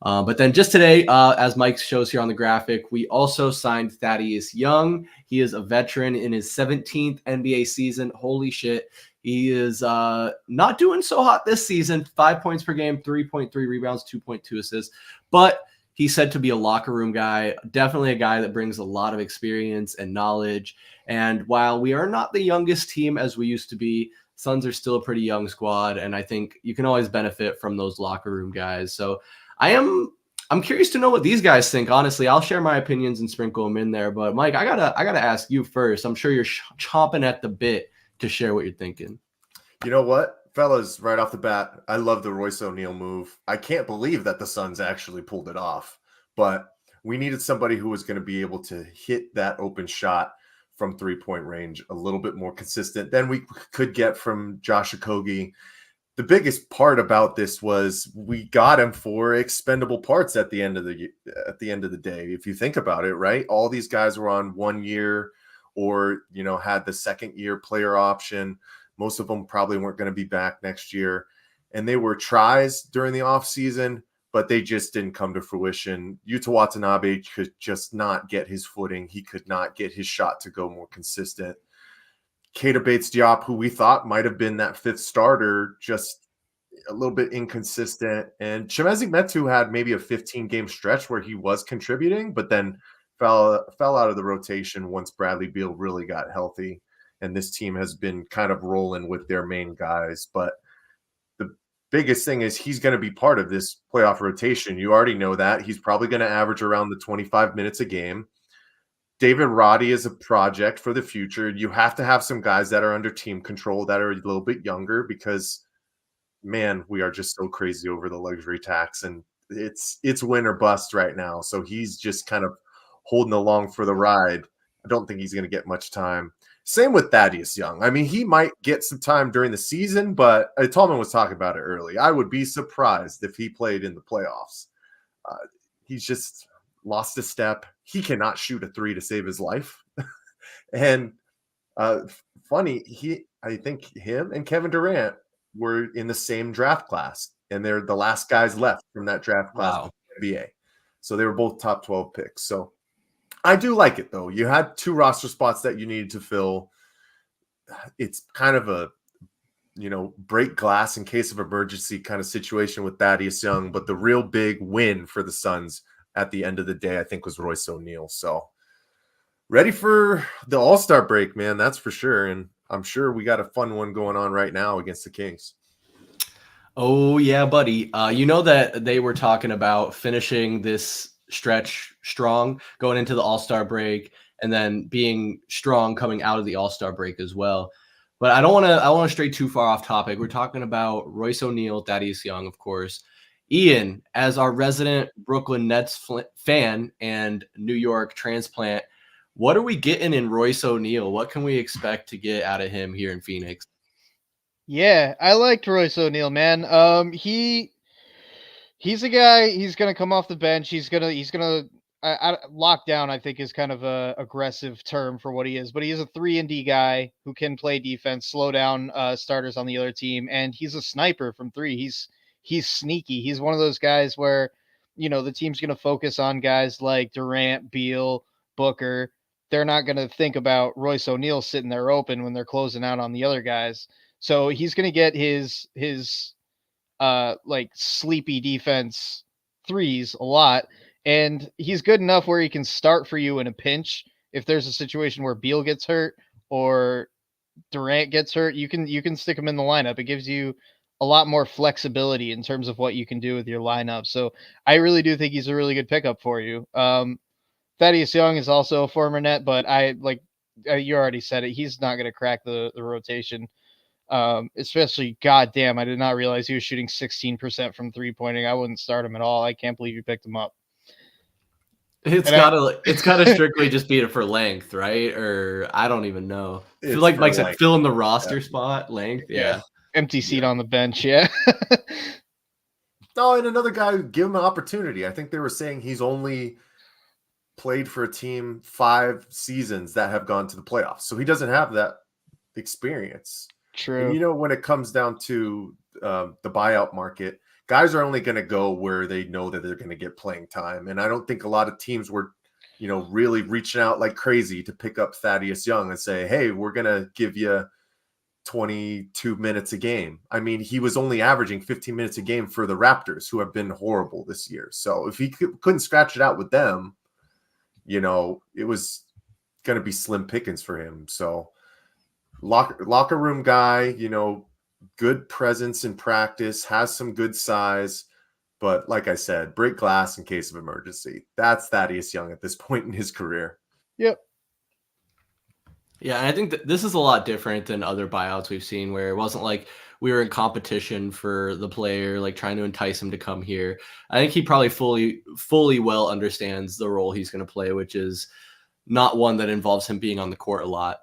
But then just today, as Mike shows here on the graphic, we also signed Thaddeus Young. He is a veteran in his 17th NBA season. Holy shit. He is not doing so hot this season. 5 points per game, 3.3 rebounds, 2.2 assists. But he's said to be a locker room guy, definitely a guy that brings a lot of experience and knowledge. And while we are not the youngest team as we used to be, Suns are still a pretty young squad. And I think you can always benefit from those locker room guys. So I'm curious to know what these guys think. Honestly, I'll share my opinions and sprinkle them in there. But Mike, I gotta ask you first. I'm sure you're chomping at the bit to share what you're thinking. You know what, fellas, right off the bat, I love the Royce O'Neal move. I can't believe that the Suns actually pulled it off, but we needed somebody who was going to be able to hit that open shot from 3-point range a little bit more consistent than we could get from Josh Okogie. The biggest part about this was we got him for expendable parts at the end of the day. If you think about it, right? All these guys were on 1 year or, had the second year player option. Most of them probably weren't going to be back next year. And they were tries during the offseason, but they just didn't come to fruition. Yuta Watanabe could just not get his footing. He could not get his shot to go more consistent. Keita Bates-Diop, who we thought might have been that fifth starter, just a little bit inconsistent. And Chimezie Metu had maybe a 15-game stretch where he was contributing, but then fell out of the rotation once Bradley Beal really got healthy. And this team has been kind of rolling with their main guys. But the biggest thing is he's going to be part of this playoff rotation. You already know that. He's probably going to average around the 25 minutes a game. David Roddy is a project for the future. You have to have some guys that are under team control that are a little bit younger because, man, we are just so crazy over the luxury tax. And it's win or bust right now. So he's just kind of holding along for the ride. I don't think he's going to get much time. Same with Thaddeus Young. I mean, he might get some time during the season, but Tallman was talking about it early. I would be surprised if he played in the playoffs. He's just lost a step. He cannot shoot a three to save his life. And funny, I think him and Kevin Durant were in the same draft class, and they're the last guys left from that draft class in the NBA. So they were both top 12 picks. So I do like it, though. You had 2 roster spots that you needed to fill. It's kind of a, break glass in case of emergency kind of situation with Thaddeus Young. But the real big win for the Suns at the end of the day, I think, was Royce O'Neal. So ready for the All-Star break, man. That's for sure. And I'm sure we got a fun one going on right now against the Kings. Oh, yeah, buddy. You know that they were talking about finishing this stretch strong going into the All-Star break and then being strong coming out of the All-Star break as well. But I don't want to stray too far off topic. We're talking about Royce O'Neal, Thaddeus Young, of course. Ian, as our resident Brooklyn Nets fan and New York transplant, what are we getting in Royce O'Neal? What can we expect to get out of him here in Phoenix? Yeah, I liked Royce O'Neal, man. He's a guy. He's gonna come off the bench. He's gonna lock down. I think is kind of a aggressive term for what he is, but he is a 3-and-D guy who can play defense, slow down starters on the other team, and he's a sniper from 3. He's sneaky. He's one of those guys where the team's gonna focus on guys like Durant, Beal, Booker. They're not gonna think about Royce O'Neal sitting there open when they're closing out on the other guys. So he's gonna get his like sleepy defense threes a lot, and he's good enough where he can start for you in a pinch. If there's a situation where Beal gets hurt or Durant gets hurt, you can stick him in the lineup. It gives you a lot more flexibility in terms of what you can do with your lineup. So I really do think he's a really good pickup for you. Thaddeus Young is also a former net, but you already said it. He's not going to crack the rotation. Especially, goddamn, I did not realize he was shooting 16% from 3-pointing. I wouldn't start him at all. I can't believe you picked him up. It's gotta strictly just be for length, right? Or I don't even know. I feel like Mike said, fill in the roster spot, length. Yeah. Empty seat on the bench. Yeah. No, and another guy, give him an opportunity. I think they were saying he's only played for a team 5 seasons that have gone to the playoffs. So he doesn't have that experience. True. And when it comes down to the buyout market, guys are only going to go where they know that they're going to get playing time. And I don't think a lot of teams were, really reaching out like crazy to pick up Thaddeus Young and say, hey, we're going to give you 22 minutes a game. I mean, he was only averaging 15 minutes a game for the Raptors, who have been horrible this year. So if he couldn't scratch it out with them, it was going to be slim pickings for him. So locker room guy, good presence in practice, has some good size. But like I said, break glass in case of emergency. That's Thaddeus Young at this point in his career. Yep. Yeah, and I think that this is a lot different than other buyouts we've seen, where it wasn't like we were in competition for the player, like trying to entice him to come here. I think he probably fully well understands the role he's going to play, which is not one that involves him being on the court a lot.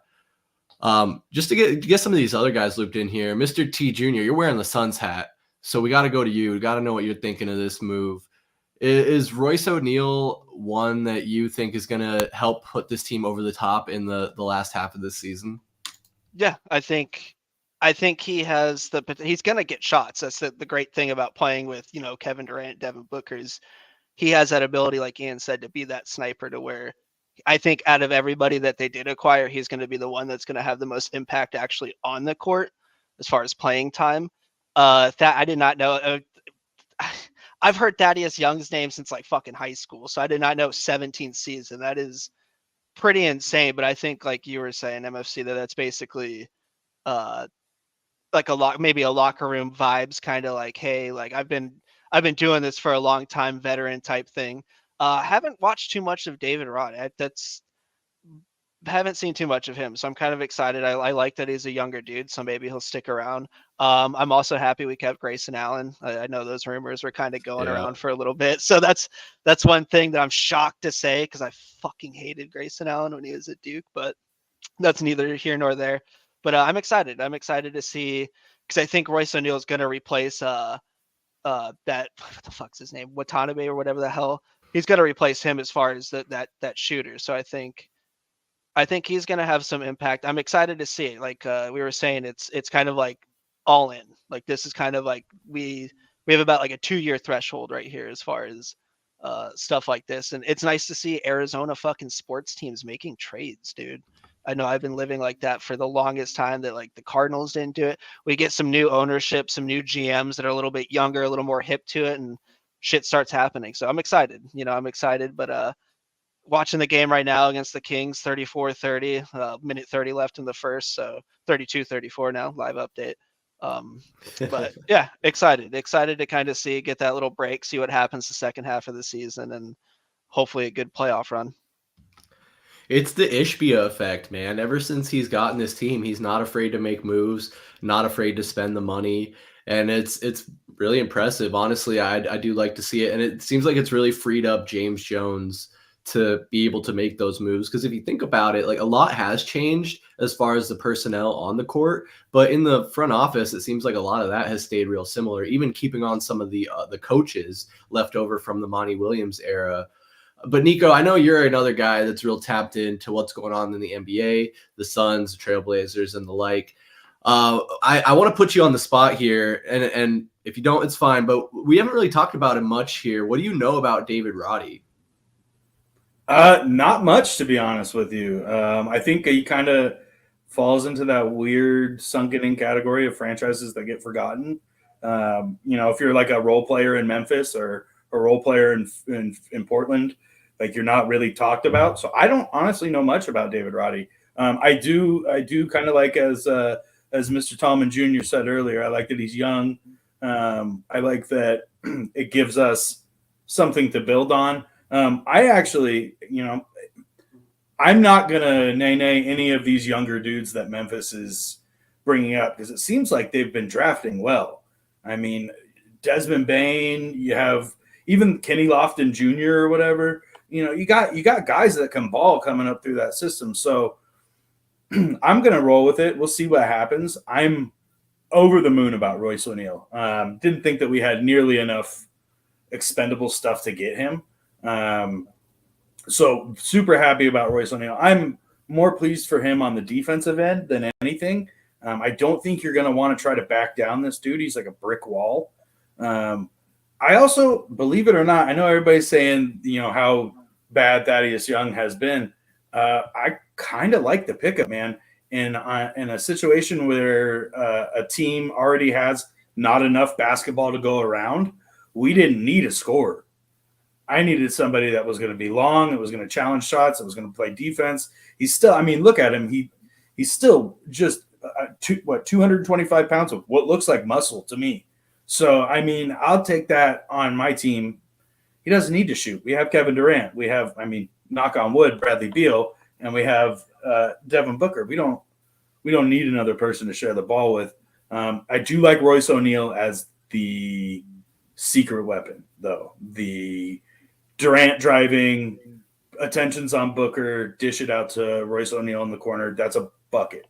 Just to get some of these other guys looped in here, Mr. T Jr., you're wearing the Suns hat, so we got to go to you. We got to know what you're thinking of this move. Is Royce O'Neal one that you think is going to help put this team over the top in the last half of this season? Yeah, I think he has he's going to get shots. That's the great thing about playing with, Kevin Durant, Devin Booker, is he has that ability, like Ian said, to be that sniper, to where I think out of everybody that they did acquire, he's going to be the one that's going to have the most impact actually on the court as far as playing time. That I did not know. I've heard Thaddeus Young's name since like fucking high school, so I did not know 17th season. That is pretty insane. But I think, like you were saying, MFC, that's basically like maybe a locker room vibes, kind of like, hey, like I've been doing this for a long time, veteran type thing. Haven't watched too much of David Roddy. Haven't seen too much of him, so I'm kind of excited. I like that he's a younger dude, so maybe he'll stick around. I'm also happy we kept Grayson Allen. I know those rumors were kind of going around for a little bit, so that's one thing that I'm shocked to say, because I fucking hated Grayson Allen when he was at Duke, but that's neither here nor there. But I'm excited. I'm excited to see, because I think Royce O'Neal is going to replace that, what the fuck's his name, Watanabe or whatever the hell. He's going to replace him as far as that shooter. So I think he's going to have some impact. I'm excited to see it. Like we were saying, it's kind of like all in. Like this is kind of like we have about like a 2-year threshold right here as far as stuff like this. And it's nice to see Arizona fucking sports teams making trades, dude. I know I've been living like that for the longest time, that like the Cardinals didn't do it. We get some new ownership, some new GMs that are a little bit younger, a little more hip to it, and shit starts happening. So I'm excited. I'm excited, but watching the game right now against the Kings, 34-30, minute 30 left in the first, so 32-34 now, live update. But yeah, excited to kind of get that little break, see what happens the second half of the season, and hopefully a good playoff run. It's the Ishbia effect, man. Ever since he's gotten this team, he's not afraid to make moves, not afraid to spend the money. And it's really impressive. Honestly, I do like to see it. And it seems like it's really freed up James Jones to be able to make those moves. Because if you think about it, like a lot has changed as far as the personnel on the court. But in the front office, it seems like a lot of that has stayed real similar, even keeping on some of the coaches left over from the Monty Williams era. But Niko, I know you're another guy that's real tapped into what's going on in the NBA, the Suns, the Trailblazers, and the like. I want to put you on the spot here, and if you don't, it's fine. But we haven't really talked about him much here. What do you know about David Roddy? Not much, to be honest with you. I think he kind of falls into that weird sunken-in category of franchises that get forgotten. If you're like a role player in Memphis or a role player in Portland, like you're not really talked about. So I don't honestly know much about David Roddy. I do kind of like, as Mr. Tallman Jr. said earlier, I like that he's young. I like that it gives us something to build on. I actually, I'm not going to nay any of these younger dudes that Memphis is bringing up, because it seems like they've been drafting well. I mean, Desmond Bain, you have even Kenny Lofton Jr. or whatever. You got guys that can ball coming up through that system. So I'm going to roll with it. We'll see what happens. I'm over the moon about Royce O'Neal. Didn't think that we had nearly enough expendable stuff to get him. So super happy about Royce O'Neal. I'm more pleased for him on the defensive end than anything. I don't think you're going to want to try to back down this dude. He's like a brick wall. I also, believe it or not, I know everybody's saying, how bad Thaddeus Young has been. I kind of like the pickup, man. In a situation where a team already has not enough basketball to go around, we didn't need a scorer. I needed somebody that was going to be long, that was going to challenge shots, that was going to play defense. He's still, look at him. He's still just 225 pounds of what looks like muscle to me. So, I'll take that on my team. He doesn't need to shoot. We have Kevin Durant. We have, knock on wood, Bradley Beal, and we have Devin Booker. We don't need another person to share the ball with. I do like Royce O'Neal as the secret weapon, though. The Durant driving, attention's on Booker, dish it out to Royce O'Neal in the corner. That's a bucket.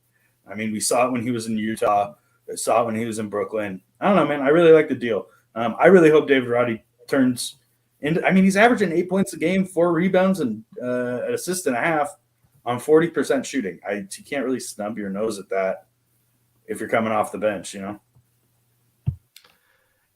We saw it when he was in Utah. I saw it when he was in Brooklyn. I don't know, man. I really like the deal. I really hope David Roddy turns into – he's averaging 8 points a game, 4 rebounds, and an assist and a half on 40% shooting. You can't really snub your nose at that if you're coming off the bench, Yeah,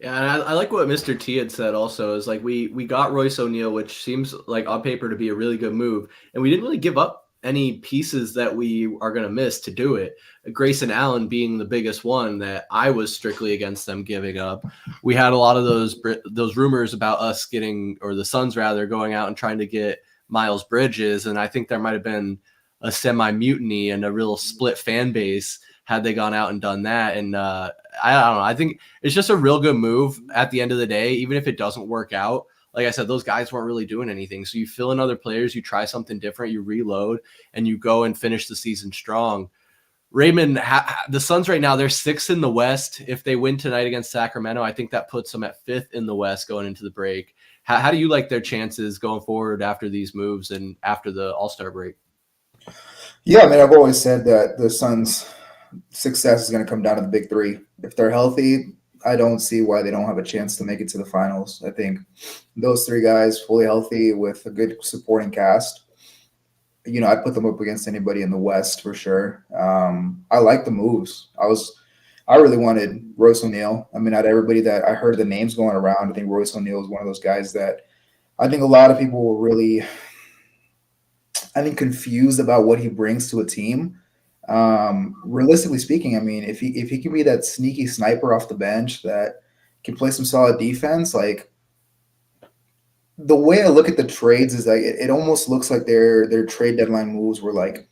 and I like what Mr. T had said also is like we got Royce O'Neal, which seems like on paper to be a really good move, and we didn't really give up any pieces that we are going to miss to do it. Grayson Allen being the biggest one that I was strictly against them giving up. We had a lot of those rumors about us getting, or the Suns rather, going out and trying to get Miles Bridges, and I think there might have been a semi-mutiny and a real split fan base had they gone out and done that. And I don't know. I think it's just a real good move at the end of the day, even if it doesn't work out. Like I said, those guys weren't really doing anything. So you fill in other players, you try something different, you reload, and you go and finish the season strong. Raymond, the Suns right now, they're 6th in the West. If they win tonight against Sacramento, I think that puts them at 5th in the West going into the break. How do you like their chances going forward after these moves and after the All-Star break? Yeah, I've always said that the Suns' success is going to come down to the big three. If they're healthy, I don't see why they don't have a chance to make it to the finals. I think those 3 guys fully healthy with a good supporting cast, I'd put them up against anybody in the West for sure. I like the moves. I really wanted Royce O'Neal. Out of everybody that I heard the names going around, I think Royce O'Neal is one of those guys that I think a lot of people were really, confused about what he brings to a team. Realistically speaking, if he can be that sneaky sniper off the bench that can play some solid defense, like the way I look at the trades is like it almost looks like their trade deadline moves were like,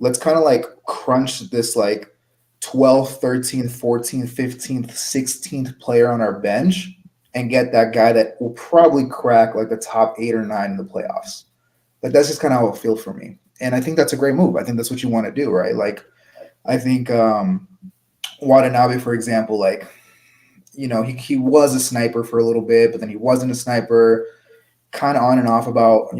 let's kind of like crunch this like 12th, 13th, 14th, 15th, 16th player on our bench and get that guy that will probably crack like the top 8 or 9 in the playoffs. Like that's just kind of how it feels for me. And I think that's a great move. I think that's what you want to do, right? Like, I think Watanabe, for example, like, he was a sniper for a little bit, but then he wasn't a sniper, kind of on and off about,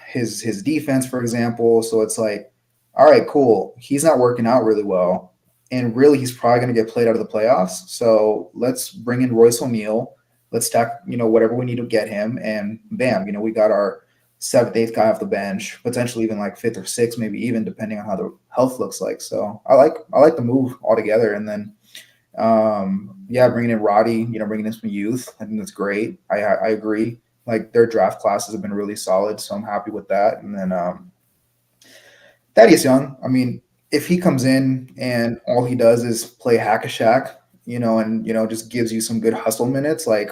his defense, for example. So it's like, all right, cool. He's not working out really well. And really, he's probably going to get played out of the playoffs. So let's bring in Royce O'Neal. Let's stack, whatever we need to get him. And bam, we got our 7th, 8th guy off the bench, potentially even like 5th or 6th, maybe even depending on how the health looks like. So I like the move altogether. And then, bringing in Roddy, bringing in some youth, I think that's great. I agree. Like their draft classes have been really solid, so I'm happy with that. And then Thaddeus Young, if he comes in and all he does is play hack-a-shack, and just gives you some good hustle minutes, like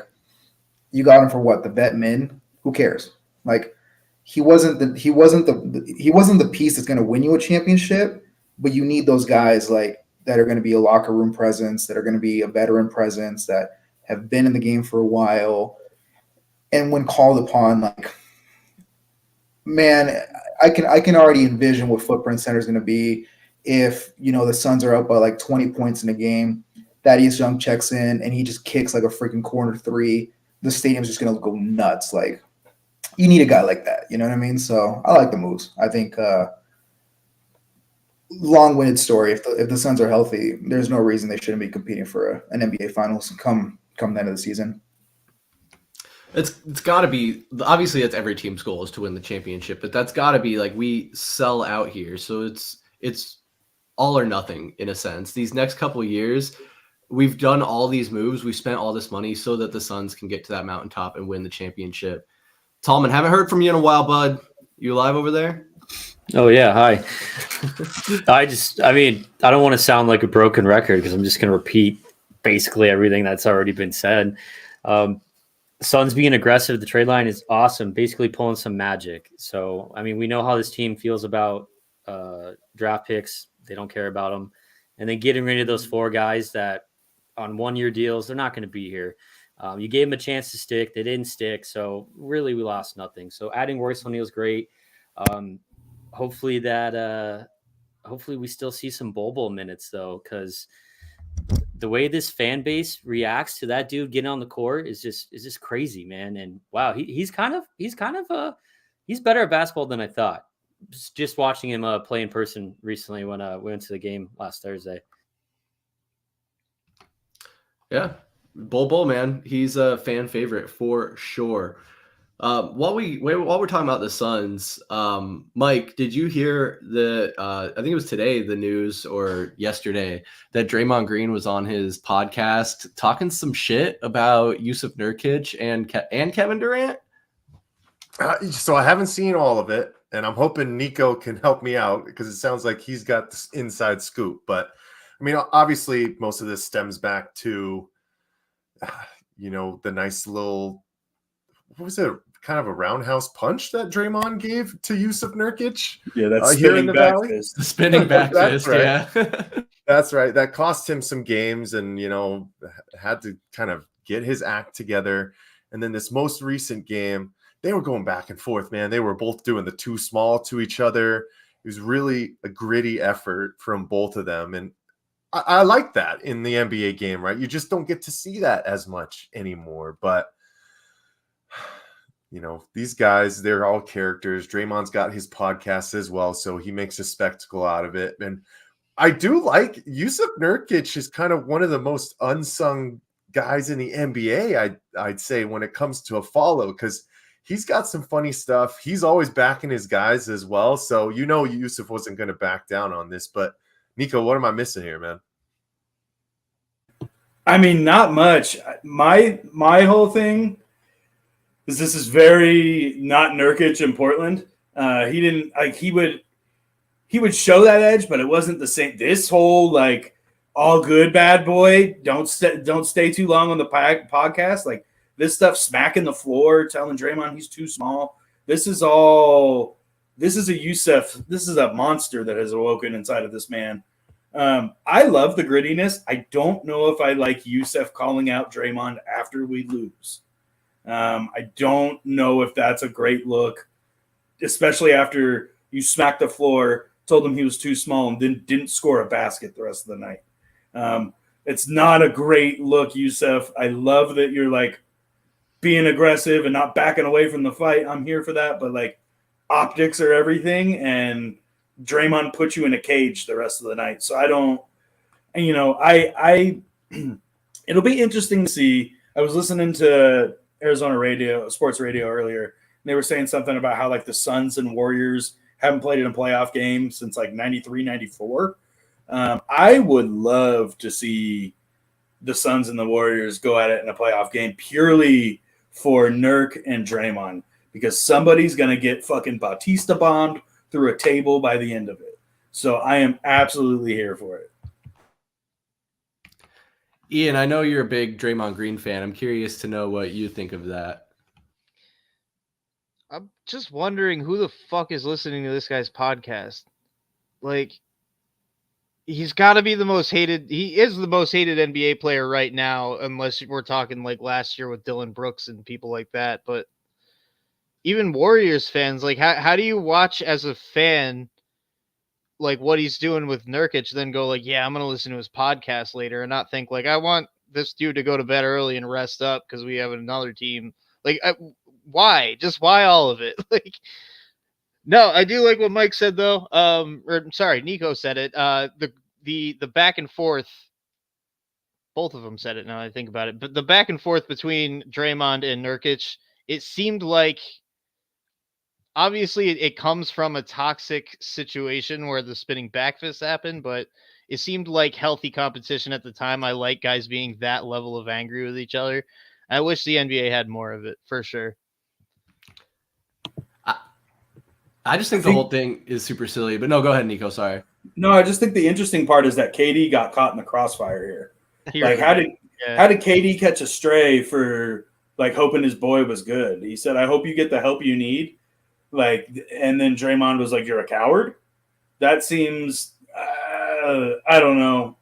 you got him for what, the vet min? Who cares? Like he wasn't the piece that's going to win you a championship, but you need those guys like that are going to be a locker room presence, that are going to be a veteran presence, that have been in the game for a while. And when called upon, like, man, I can already envision what Footprint Center is going to be if, the Suns are up by like 20 points in a game. Thaddeus Young checks in and he just kicks like a freaking corner 3. The stadium's just going to go nuts. Like, you need a guy like that. You know what I mean? So I like the moves. I think long-winded story. If the Suns are healthy, there's no reason they shouldn't be competing for an NBA Finals come the end of the season. It's got to be, obviously that's every team's goal is to win the championship, but that's got to be like we sell out here. So it's all or nothing in a sense. These next couple of years, we've done all these moves. We spent all this money so that the Suns can get to that mountaintop and win the championship. Tallman, haven't heard from you in a while, bud. You alive over there? Oh yeah, hi. I mean, I don't want to sound like a broken record because I'm just going to repeat basically everything that's already been said. Suns being aggressive, the trade line is awesome, basically pulling some magic. So, I mean, we know how this team feels about draft picks. They don't care about them. And then getting rid of those 4 guys that on 1-year deals, they're not going to be here. You gave them a chance to stick. They didn't stick. So really we lost nothing. So adding Royce O'Neal is great. Hopefully we still see some Bobo minutes though, because the way this fan base reacts to that dude getting on the court is just crazy, man. And wow, he's better at basketball than I thought. Just watching him play in person recently when we went to the game last Thursday. Yeah, Bobo, man, he's a fan favorite for sure. While we're talking about the Suns, Mike, did you hear I think it was today, the news or yesterday, that Draymond Green was on his podcast talking some shit about Jusuf Nurkic and Kevin Durant? So I haven't seen all of it, and I'm hoping Niko can help me out because it sounds like he's got this inside scoop. But I mean, obviously, most of this stems back to, the nice little, what was it, kind of a roundhouse punch that Draymond gave to Jusuf Nurkic? Yeah, that's here in spinning the back Valley. fist. The spinning back That's fist, right. yeah. That's right. That cost him some games and, had to kind of get his act together. And then this most recent game, they were going back and forth, man. They were both doing the too small to each other. It was really a gritty effort from both of them. And I like that in the NBA game, right? You just don't get to see that as much anymore. But, these guys, they're all characters. Draymond's got his podcast as well, so he makes a spectacle out of it. And I do like Jusuf Nurkic is kind of one of the most unsung guys in the NBA, I'd say, when it comes to a follow, because he's got some funny stuff. He's always backing his guys as well. So, Jusuf wasn't going to back down on this. But, Niko, what am I missing here, man? I mean, not much. My whole thing is this is very not Nurkic in Portland. He didn't like he would show that edge, but it wasn't the same. This whole all good bad boy. Don't stay too long on the podcast. Like this stuff, smacking the floor, telling Draymond he's too small. This is a Jusuf. This is a monster that has awoken inside of this man. I love the grittiness. I don't know if I like Jusuf calling out Draymond after we lose. I don't know if that's a great look, especially after you smacked the floor, told him he was too small, and then didn't score a basket the rest of the night. It's not a great look, Jusuf. I love that you're being aggressive and not backing away from the fight. I'm here for that, but optics are everything, and Draymond put you in a cage the rest of the night. So I don't, it'll be interesting to see. I was listening to Arizona sports radio earlier, and they were saying something about how the Suns and Warriors haven't played in a playoff game since 93, 94. I would love to see the Suns and the Warriors go at it in a playoff game purely for Nurk and Draymond, because somebody's going to get fucking Bautista bombed through a table by the end of it. So I am absolutely here for it. Ian, I know you're a big Draymond Green fan. I'm curious to know what you think of that. I'm just wondering who the fuck is listening to this guy's podcast. He's got to be the most hated. He is the most hated NBA player right now, unless we're talking last year with Dylan Brooks and people like that. But even Warriors fans, how do you watch as a fan what he's doing with Nurkic, then go yeah, I'm going to listen to his podcast later and not think I want this dude to go to bed early and rest up because we have another team. Why? Just why all of it? No, I do like what Mike said though. Niko said it. The back and forth, both of them said it now I think about it, but the back and forth between Draymond and Nurkic, it seemed like obviously it comes from a toxic situation where the spinning back fist happened, but it seemed like healthy competition at the time. I like guys being that level of angry with each other. I wish the NBA had more of it, for sure. I just think the whole thing is super silly. But no, go ahead, Niko. Sorry. No, I just think the interesting part is that KD got caught in the crossfire here. Like, how did KD catch a stray for like hoping his boy was good? He said, "I hope you get the help you need." Like, and then Draymond was like, "You're a coward." That seems, I don't know.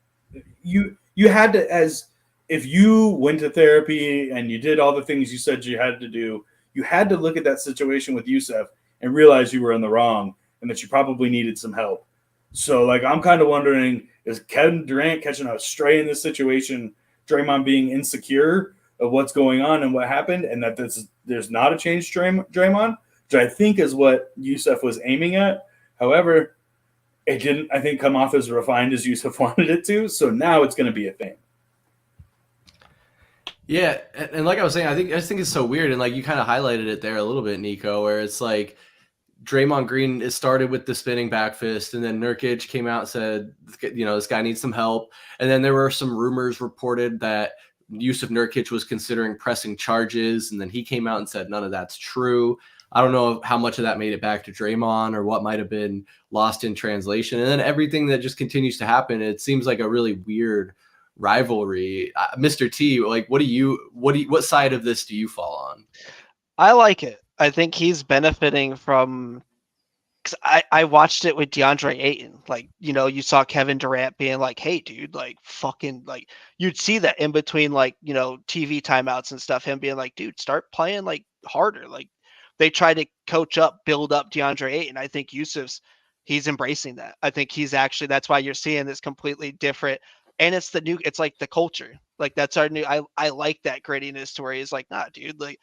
You had to, as if you went to therapy and you did all the things you said you had to do, you had to look at that situation with Jusuf and realize you were in the wrong and that you probably needed some help. So, like, I'm kind of wondering, is Kevin Durant catching a stray in this situation, Draymond being insecure of what's going on and what happened, and that there's not a change Draymond, which I think is what Jusuf was aiming at. However, it didn't, I think, come off as refined as Jusuf wanted it to. So now it's going to be a thing. Yeah, and like I was saying, I just think it's so weird, and like you kind of highlighted it there a little bit, Niko, where it's like Draymond Green, it started with the spinning back fist, and then Nurkic came out and said, this guy needs some help, and then there were some rumors reported that Jusuf Nurkic was considering pressing charges, and then he came out and said none of that's true. I don't know how much of that made it back to Draymond or what might have been lost in translation, and then everything that just continues to happen. It seems like a really weird rivalry. Mr. T, like, what side of this do you fall on? I like it. I think he's benefiting from, because I watched it with DeAndre Ayton. Like, you saw Kevin Durant being like, "Hey, dude, like, fucking," like, you'd see that in between, like, TV timeouts and stuff, him being like, "Dude, start playing like harder." Like, they try to build up DeAndre Ayton. I think he's embracing that. I think he's actually, that's why you're seeing this completely different. And it's like the culture. Like, that's our new, I like that grittiness to where he's like, "Nah, dude, like,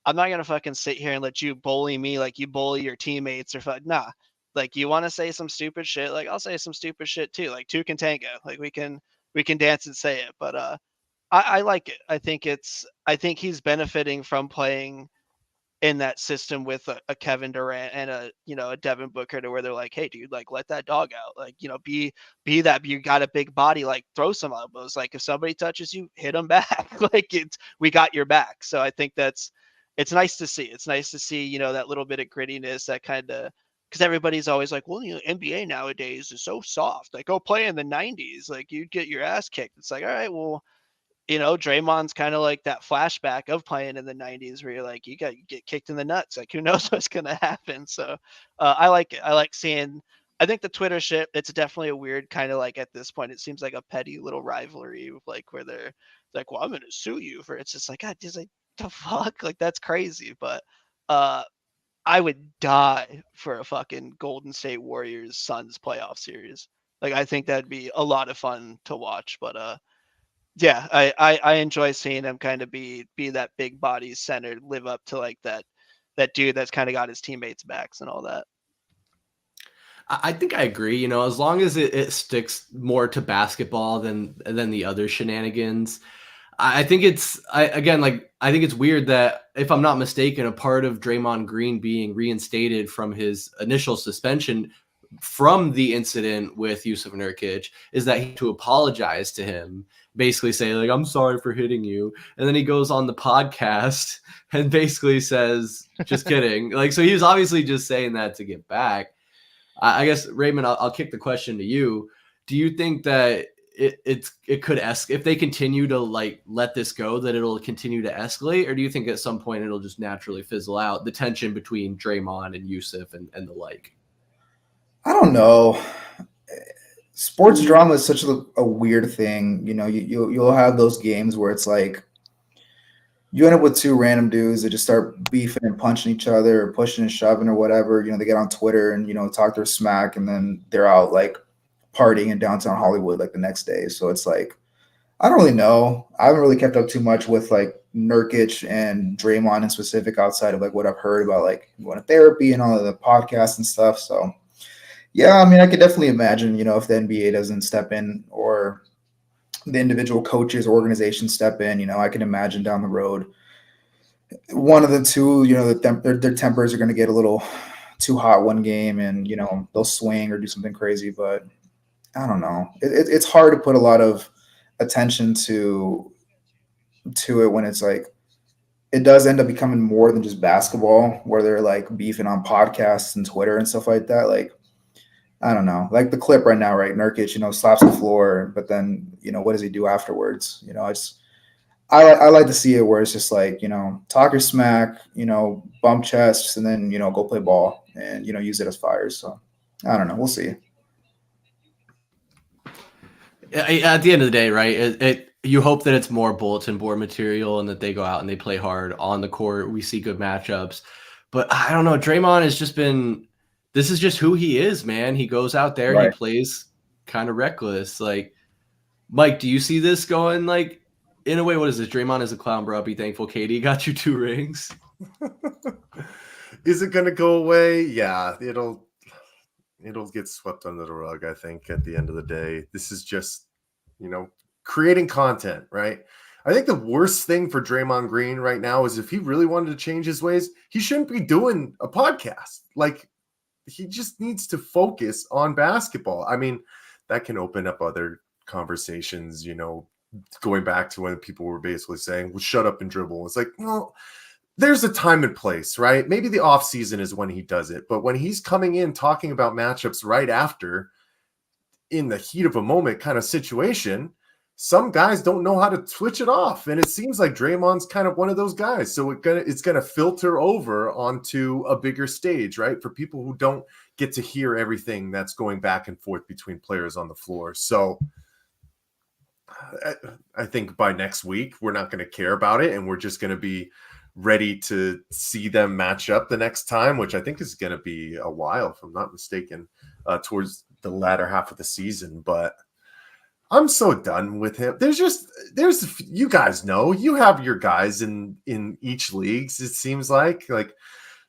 I'm not going to fucking sit here and let you bully me like you bully your teammates nah. Like, you want to say some stupid shit, like, I'll say some stupid shit too. Like, two can tango. Like, we can dance and say it." But I like it. I think he's benefiting from playing in that system with a Kevin Durant and a Devin Booker, to where they're like, "Hey, dude, like, let that dog out. Like, be that, you got a big body, like, throw some elbows. Like, if somebody touches you, hit them back." Like, we got your back. So I think it's nice to see. It's nice to see, that little bit of grittiness, that kind of, because everybody's always like, "Well, NBA nowadays is so soft. Like, go play in the 90s. Like, you'd get your ass kicked." It's like, all right, well, Draymond's kind of like that flashback of playing in the 90s, where you're like, you get kicked in the nuts. Like, who knows what's going to happen? So I like it. I like seeing, I think the Twitter shit, it's definitely a weird kind of, like, at this point, it seems like a petty little rivalry, like, where they're like, "Well, I'm going to sue you for," it's just like, God, just like, the fuck? Like, that's crazy. But I would die for a fucking Golden State Warriors Suns playoff series. Like, I think that'd be a lot of fun to watch. But yeah, I enjoy seeing him kind of be that big body center, live up to, like, that dude that's kind of got his teammates' backs and all that. I think I agree. As long as it sticks more to basketball than the other shenanigans. I think it's weird that, if I'm not mistaken, a part of Draymond Green being reinstated from his initial suspension from the incident with Jusuf Nurkic is that he had to apologize to him, basically say, like, "I'm sorry for hitting you," and then he goes on the podcast and basically says, "Just kidding." Like, so he was obviously just saying that to get back. I guess, Raymond, I'll kick the question to you. Do you think that it could if they continue to, like, let this go, that it'll continue to escalate, or do you think at some point it'll just naturally fizzle out, the tension between Draymond and Jusuf and the like? I don't know. Sports drama is such a weird thing. You'll have those games where it's like you end up with two random dudes that just start beefing and punching each other, or pushing and shoving or whatever. They get on Twitter and talk their smack, and then they're out, like, partying in downtown Hollywood, like, the next day. So it's like, I don't really know. I haven't really kept up too much with, like, Nurkic and Draymond in specific, outside of, like, what I've heard about, like, going to therapy and all of the podcasts and stuff. So yeah, I mean, I could definitely imagine, if the NBA doesn't step in, or the individual coaches, organizations step in, I can imagine down the road, one of the two, their tempers are going to get a little too hot one game and, they'll swing or do something crazy. But I don't know. It's hard to put a lot of attention to it when it's like, it does end up becoming more than just basketball, where they're like beefing on podcasts and Twitter and stuff like that. Like, I don't know, like the clip right now, right? Nurkic, slaps the floor, but then, what does he do afterwards? I like to see it where it's just like, talk your smack, bump chests, and then, go play ball and, use it as fires. So I don't know. We'll see. At the end of the day, right, you hope that it's more bulletin board material and that they go out and they play hard on the court. We see good matchups. But I don't know. Draymond has just been – this is just who he is, man. He goes out there, right. He plays kind of reckless. Like, Mike, do you see this going like – in a way, what is this? Draymond is a clown, bro. Be thankful KD got you 2 rings. Is it going to go away? Yeah, it'll get swept under the rug, I think, at the end of the day. This is just, creating content, right? I think the worst thing for Draymond Green right now is if he really wanted to change his ways, he shouldn't be doing a podcast. Like, he just needs to focus on basketball. I mean, that can open up other conversations, going back to when people were basically saying, well, shut up and dribble. It's like, well, there's a time and place, right? Maybe the off season is when he does it, but when he's coming in talking about matchups right after, in the heat of a moment kind of situation, some guys don't know how to switch it off, and it seems like Draymond's kind of one of those guys. So it's gonna filter over onto a bigger stage, right? For people who don't get to hear everything that's going back and forth between players on the floor. So I think by next week we're not going to care about it, and we're just going to be ready to see them match up the next time, which I think is going to be a while, if I'm not mistaken, towards the latter half of the season. But I'm so done with him. There's you guys know, you have your guys in each leagues. It seems like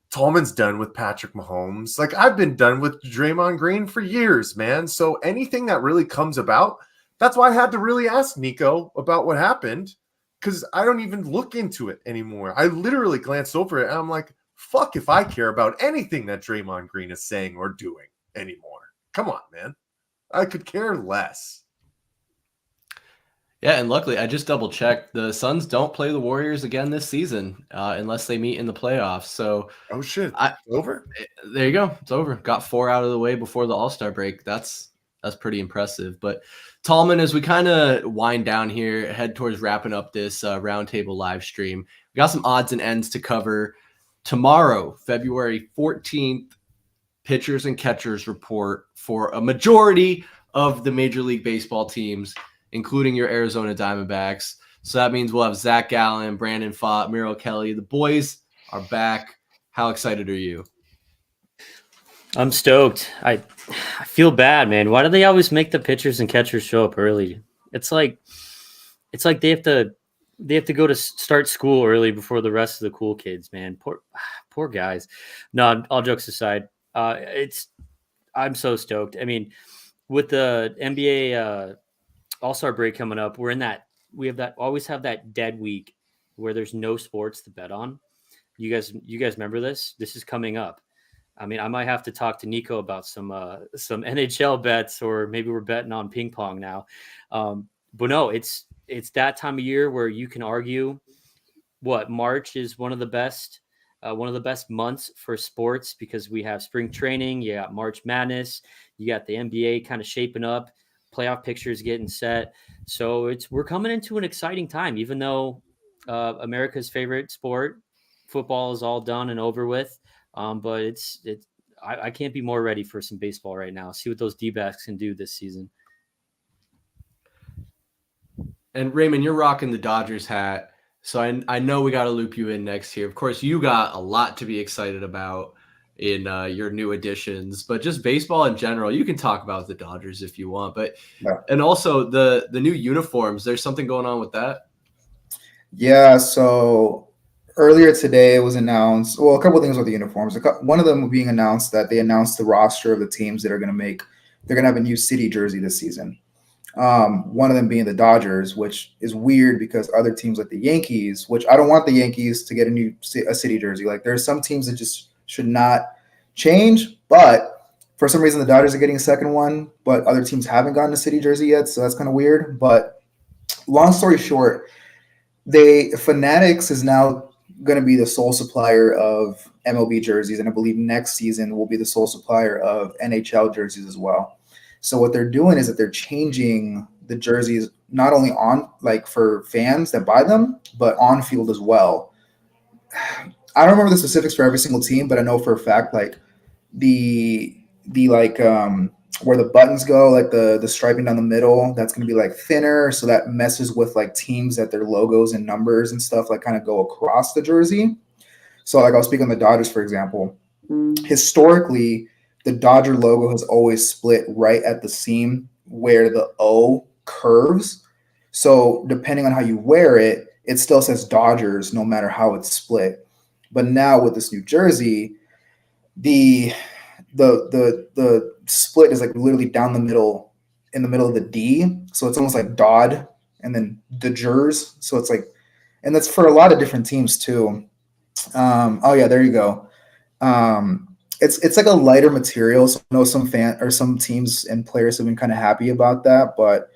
Tallman's done with Patrick Mahomes. Like, I've been done with Draymond Green for years, man. So anything that really comes about, that's why I had to really ask Niko about what happened, because I don't even look into it anymore. I literally glanced over it and I'm like, fuck if I care about anything that Draymond Green is saying or doing anymore. Come on, man. I could care less. Yeah, and luckily, I just double checked. The Suns don't play the Warriors again this season unless they meet in the playoffs. So, oh shit, over. There you go. It's over. Got 4 out of the way before the All-Star break. That's pretty impressive. But Tallman, as we kind of wind down here, head towards wrapping up this roundtable live stream, we got some odds and ends to cover. Tomorrow, February 14th, pitchers and catchers report for a majority of the Major League Baseball teams, including your Arizona Diamondbacks. So that means we'll have Zach Gallen, Brandon Pfaadt, Miro Kelly. The boys are back. How excited are you? I'm stoked. I feel bad, man. Why do they always make the pitchers and catchers show up early? It's like they have to go to start school early before the rest of the cool kids, man. Poor guys. No, all jokes aside, I'm so stoked. I mean, with the NBA All-Star break coming up, we always have that dead week where there's no sports to bet on. You guys remember this? This is coming up. I mean, I might have to talk to Niko about some NHL bets, or maybe we're betting on ping pong now. But no, it's that time of year where you can argue March is one of the best months for sports, because we have spring training, you got March Madness, you got the NBA kind of shaping up, playoff pictures getting set. So we're coming into an exciting time, even though America's favorite sport, football, is all done and over with. But I can't be more ready for some baseball right now. See what those D-backs can do this season. And Raymond, you're rocking the Dodgers hat, so I know we got to loop you in next year. Of course, you got a lot to be excited about in your new additions, but just baseball in general, you can talk about the Dodgers if you want. But yeah. And also the new uniforms, there's something going on with that? Yeah, so earlier today it was announced, well, a couple of things with the uniforms. One of them being announced that they announced the roster of the teams that are going to have a new city jersey this season. One of them being the Dodgers, which is weird because other teams like the Yankees, which I don't want the Yankees to get a city jersey. Like, there's some teams that just should not change, but for some reason the Dodgers are getting a second one, but other teams haven't gotten a city jersey yet, so that's kind of weird. But long story short, Fanatics is now going to be the sole supplier of MLB jerseys, and I believe next season will be the sole supplier of NHL jerseys as well. So what they're doing is that they're changing the jerseys not only on like for fans that buy them, but on field as well. I don't remember the specifics for every single team, but I know for a fact like the like where the buttons go, like the striping down the middle, that's going to be like thinner, so that messes with like teams that their logos and numbers and stuff like kind of go across the jersey. So like I was speaking on the Dodgers, for example. Historically, the Dodger logo has always split right at the seam where the O curves. So depending on how you wear it, it still says Dodgers no matter how it's split. But now with this new jersey, the split is like literally down the middle, in the middle of the D. So it's almost like Dodd and then the Jers. So it's like, and that's for a lot of different teams too. Oh yeah, there you go. It's like a lighter material. So I know some teams and players have been kind of happy about that, but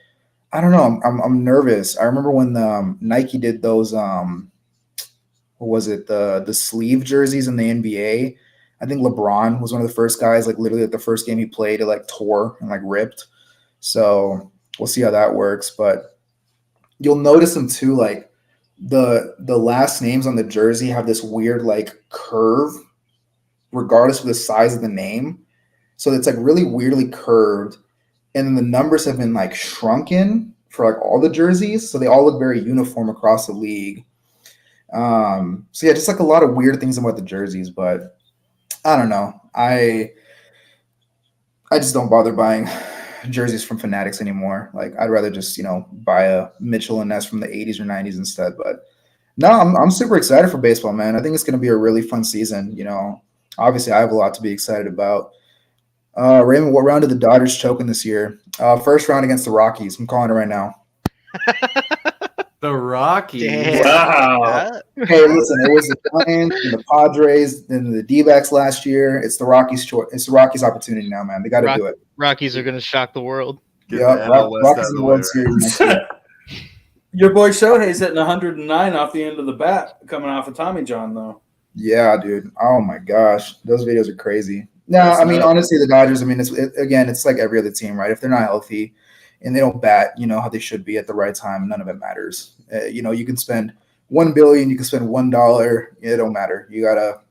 I don't know. I'm nervous. I remember when Nike did those what was it, the sleeve jerseys in the NBA. I think LeBron was one of the first guys, like literally like the first game he played, it like tore and like ripped. So we'll see how that works. But you'll notice them too, like the last names on the jersey have this weird like curve, regardless of the size of the name. So it's like really weirdly curved. And then the numbers have been like shrunken for like all the jerseys. So they all look very uniform across the league. So yeah, just like a lot of weird things about the jerseys, but I don't know. I just don't bother buying jerseys from Fanatics anymore. Like I'd rather just, buy a Mitchell and Ness from the 80s or 90s instead. But no, I'm super excited for baseball, man. I think it's going to be a really fun season. Obviously I have a lot to be excited about. Raymond, what round did the Dodgers choke in this year? First round against the Rockies. I'm calling it right now. The Rockies. Damn. Wow. Hey, listen, it was the Giants and the Padres, then the D-backs last year. It's the Rockies' choice. It's the Rockies' opportunity now, man. They got to do it. Rockies are going to shock the world. Get Yeah, the NL West out Rockies of in the the way, World Series next year. Your boy Shohei's hitting 109 off the end of the bat coming off of Tommy John, though. Yeah, dude. Oh my gosh, those videos are crazy. No, That's I mean, nuts. honestly, the Dodgers. I mean, it's like every other team, right? If they're not healthy and they don't bat, how they should be at the right time, none of it matters. You can spend $1 billion, you can spend $1. It don't matter. You gotta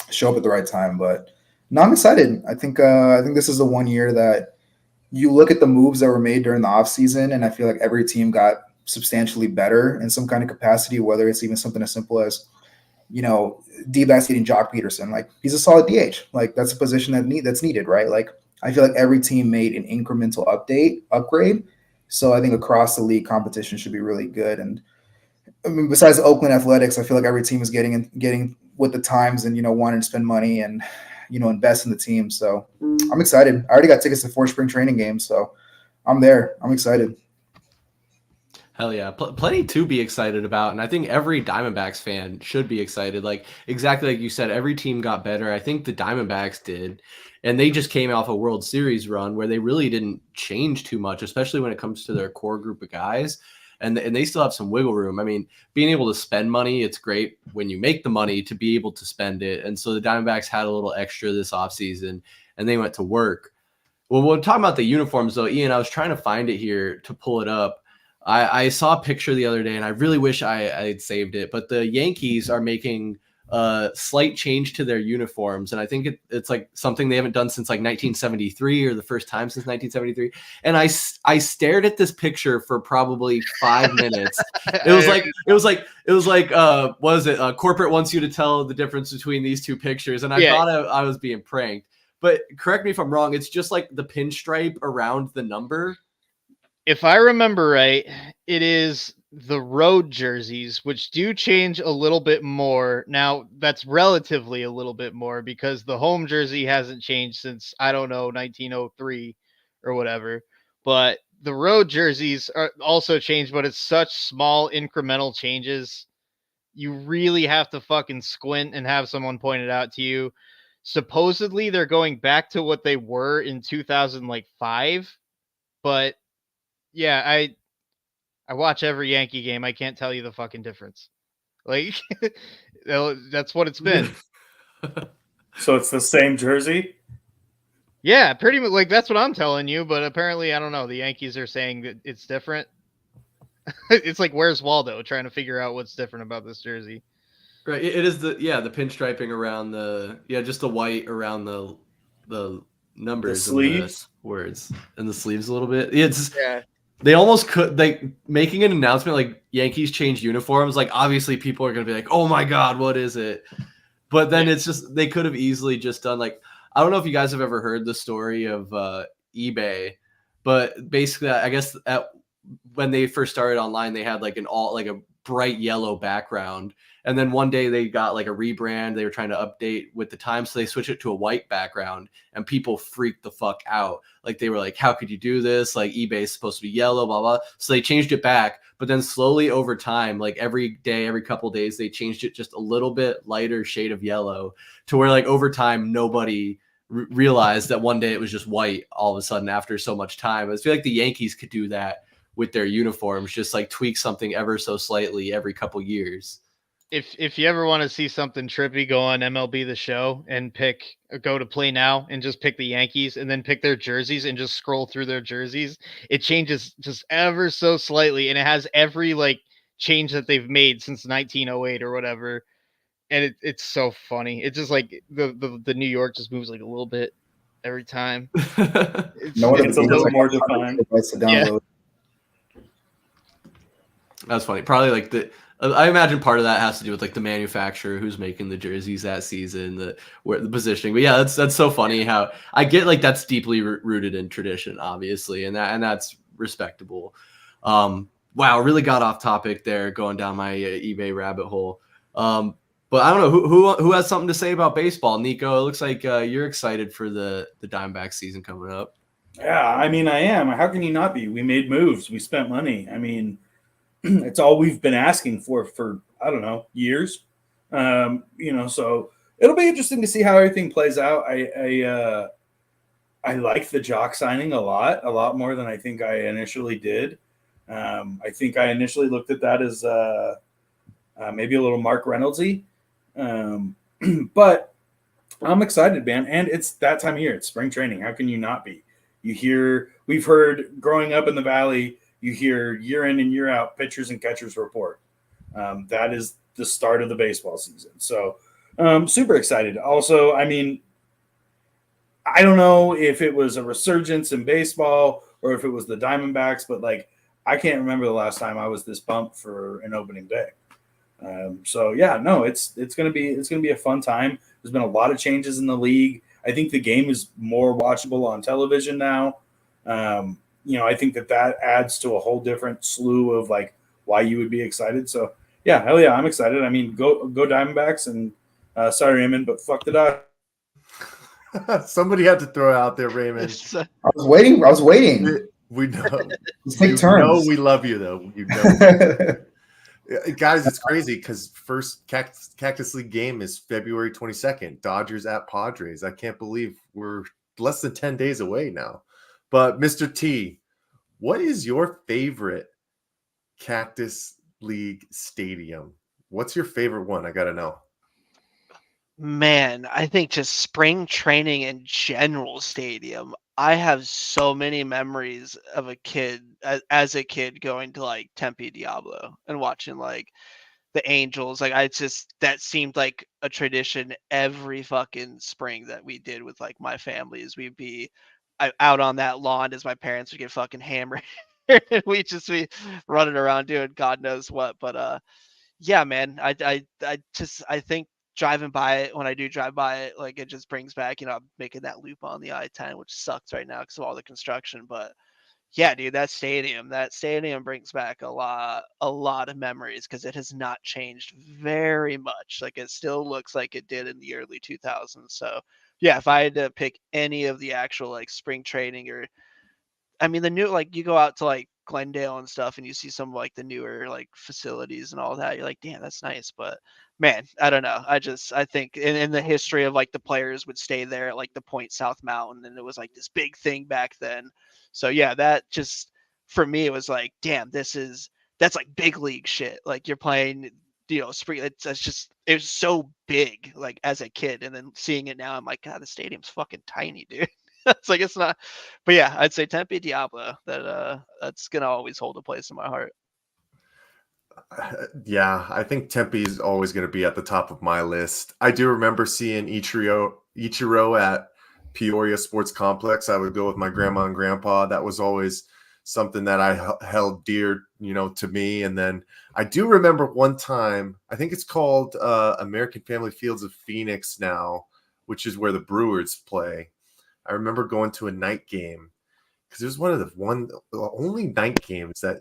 show up at the right time. But no, I'm excited. I think this is the one year that you look at the moves that were made during the offseason, and I feel like every team got substantially better in some kind of capacity, whether it's even something as simple as D-backs getting Jock Peterson. Like he's a solid DH. Like that's a position that's needed, right? Like I feel like every team made an incremental upgrade. So I think across the league competition should be really good. And I mean, besides the Oakland Athletics, I feel like every team is getting with the times and wanting to spend money and invest in the team. So I'm excited. I already got tickets to 4 spring training games, so I'm there. I'm excited. Hell yeah. Plenty to be excited about. And I think every Diamondbacks fan should be excited. Like exactly like you said, every team got better. I think the Diamondbacks did. And they just came off a World Series run where they really didn't change too much, especially when it comes to their core group of guys. And they still have some wiggle room. I mean, being able to spend money, it's great when you make the money to be able to spend it. And so the Diamondbacks had a little extra this offseason and they went to work. Well, we're talking about the uniforms, though. Ian, I was trying to find it here to pull it up. I saw a picture the other day, and I really wish I had saved it. But the Yankees are making a slight change to their uniforms, and I think it's like something they haven't done since like 1973 or the first time since 1973. And I stared at this picture for probably 5 minutes. It was like what is it? Corporate wants you to tell the difference between these two pictures, and I thought I was being pranked. But correct me if I'm wrong. It's just like the pinstripe around the number. If I remember right, it is the road jerseys, which do change a little bit more. Now, that's relatively a little bit more because the home jersey hasn't changed since, 1903 or whatever. But the road jerseys are also changed, but it's such small incremental changes. You really have to fucking squint and have someone point it out to you. supposedly they're going back to what they were in 2005, but yeah, I watch every Yankee game. I can't tell you the fucking difference. Like, that's what it's been. So it's the same jersey? Yeah, pretty much. Like, that's what I'm telling you. But apparently, I don't know. The Yankees are saying that it's different. It's like, where's Waldo? Trying to figure out what's different about this jersey. Right. It is the pinstriping around just the white around the numbers The sleeves? and the words and the sleeves a little bit. It's Yeah. They almost could, like, making an announcement like Yankees changed uniforms. Like, obviously people are going to be like, oh my God, what is it? But then it's just, they could have easily just done, like, I don't know if you guys have ever heard the story of eBay, but basically, I guess when they first started online, they had like a bright yellow background. And then one day they got like a rebrand. They were trying to update with the time. So they switched it to a white background and people freaked the fuck out. Like, they were like, how could you do this? Like, eBay is supposed to be yellow, blah, blah. So they changed it back. But then slowly over time, like every day, every couple days, they changed it just a little bit lighter shade of yellow to where, like, over time, nobody realized that one day it was just white all of a sudden after so much time. I feel like the Yankees could do that with their uniforms, just like tweak something ever so slightly every couple years. If you ever want to see something trippy, go on MLB The Show and go to Play Now and just pick the Yankees and then pick their jerseys and just scroll through their jerseys. It changes just ever so slightly, and it has every like change that they've made since 1908 or whatever. And it's so funny. It's just like the New York just moves like a little bit every time. It's a little more defined. Yeah. That's funny. Probably like I imagine part of that has to do with like the manufacturer who's making the jerseys that season, the positioning. But yeah, that's so funny how I get like that's deeply rooted in tradition, obviously, and that's respectable. Wow, really got off topic there, going down my eBay rabbit hole. But I don't know who has something to say about baseball. Niko, it looks like you're excited for the Diamondback season coming up. Yeah, I mean, I am. How can you not be? We made moves. We spent money. I mean, it's all we've been asking for I don't know, years. So it'll be interesting to see how everything plays out. I like the Jock signing a lot more than I think I initially did. I think I initially looked at that as maybe a little Mark Reynolds-y. But I'm excited, man. And it's that time of year. It's spring training. How can you not be? We've heard growing up in the Valley, you hear year in and year out pitchers and catchers report. That is the start of the baseball season. So super excited. Also, I mean, I don't know if it was a resurgence in baseball or if it was the Diamondbacks, but like, I can't remember the last time I was this pumped for an opening day. So yeah, no, it's gonna be a fun time. There's been a lot of changes in the league. I think the game is more watchable on television now. I think that adds to a whole different slew of like why you would be excited. So yeah, hell yeah, I'm excited. I mean, go Diamondbacks, and sorry, Raymond, but fuck the Dodgers. Somebody had to throw it out there, Raymond. I was waiting. We know. Take turns. We love you though. Guys, it's crazy because first Cactus League game is February 22nd. Dodgers at Padres. I can't believe we're less than 10 days away now. But Mr. T, what is your favorite Cactus League stadium? What's your favorite one? I got to know. Man, I think just spring training and general stadium. I have so many memories of a kid, as a kid, going to like Tempe Diablo and watching like the Angels. Like that seemed like a tradition every fucking spring that we did with like my families. We'd be out on that lawn as my parents would get fucking hammered. We'd just be running around doing God knows what. But yeah, man, I think driving by it, when I do drive by it, like it just brings back, I'm making that loop on the I-10, which sucks right now because of all the construction. But yeah, dude, that stadium brings back a lot of memories because it has not changed very much. Like it still looks like it did in the early 2000s. So yeah, if I had to pick any of the actual like spring training, or I mean the new, like you go out to like Glendale and stuff, and you see some of like the newer like facilities and all that, you're like, damn, that's nice. But man, I don't know. I think in the history of like the players would stay there at like the Point South Mountain, and it was like this big thing back then. So yeah, that just for me, it was like, damn, that's like big league shit. Like you're playing, spring. It was so big, like as a kid, and then seeing it now, I'm like, God, the stadium's fucking tiny, dude. It's like, it's not, but yeah, I'd say Tempe Diablo. That's gonna always hold a place in my heart. Yeah, I think Tempe is always going to be at the top of my list. I do remember seeing Ichiro at Peoria Sports Complex. I would go with my grandma and grandpa. That was always something that I held dear, to me. And then I do remember one time, I think it's called American Family Fields of Phoenix now, which is where the Brewers play. I remember going to a night game because it was one of the only night games that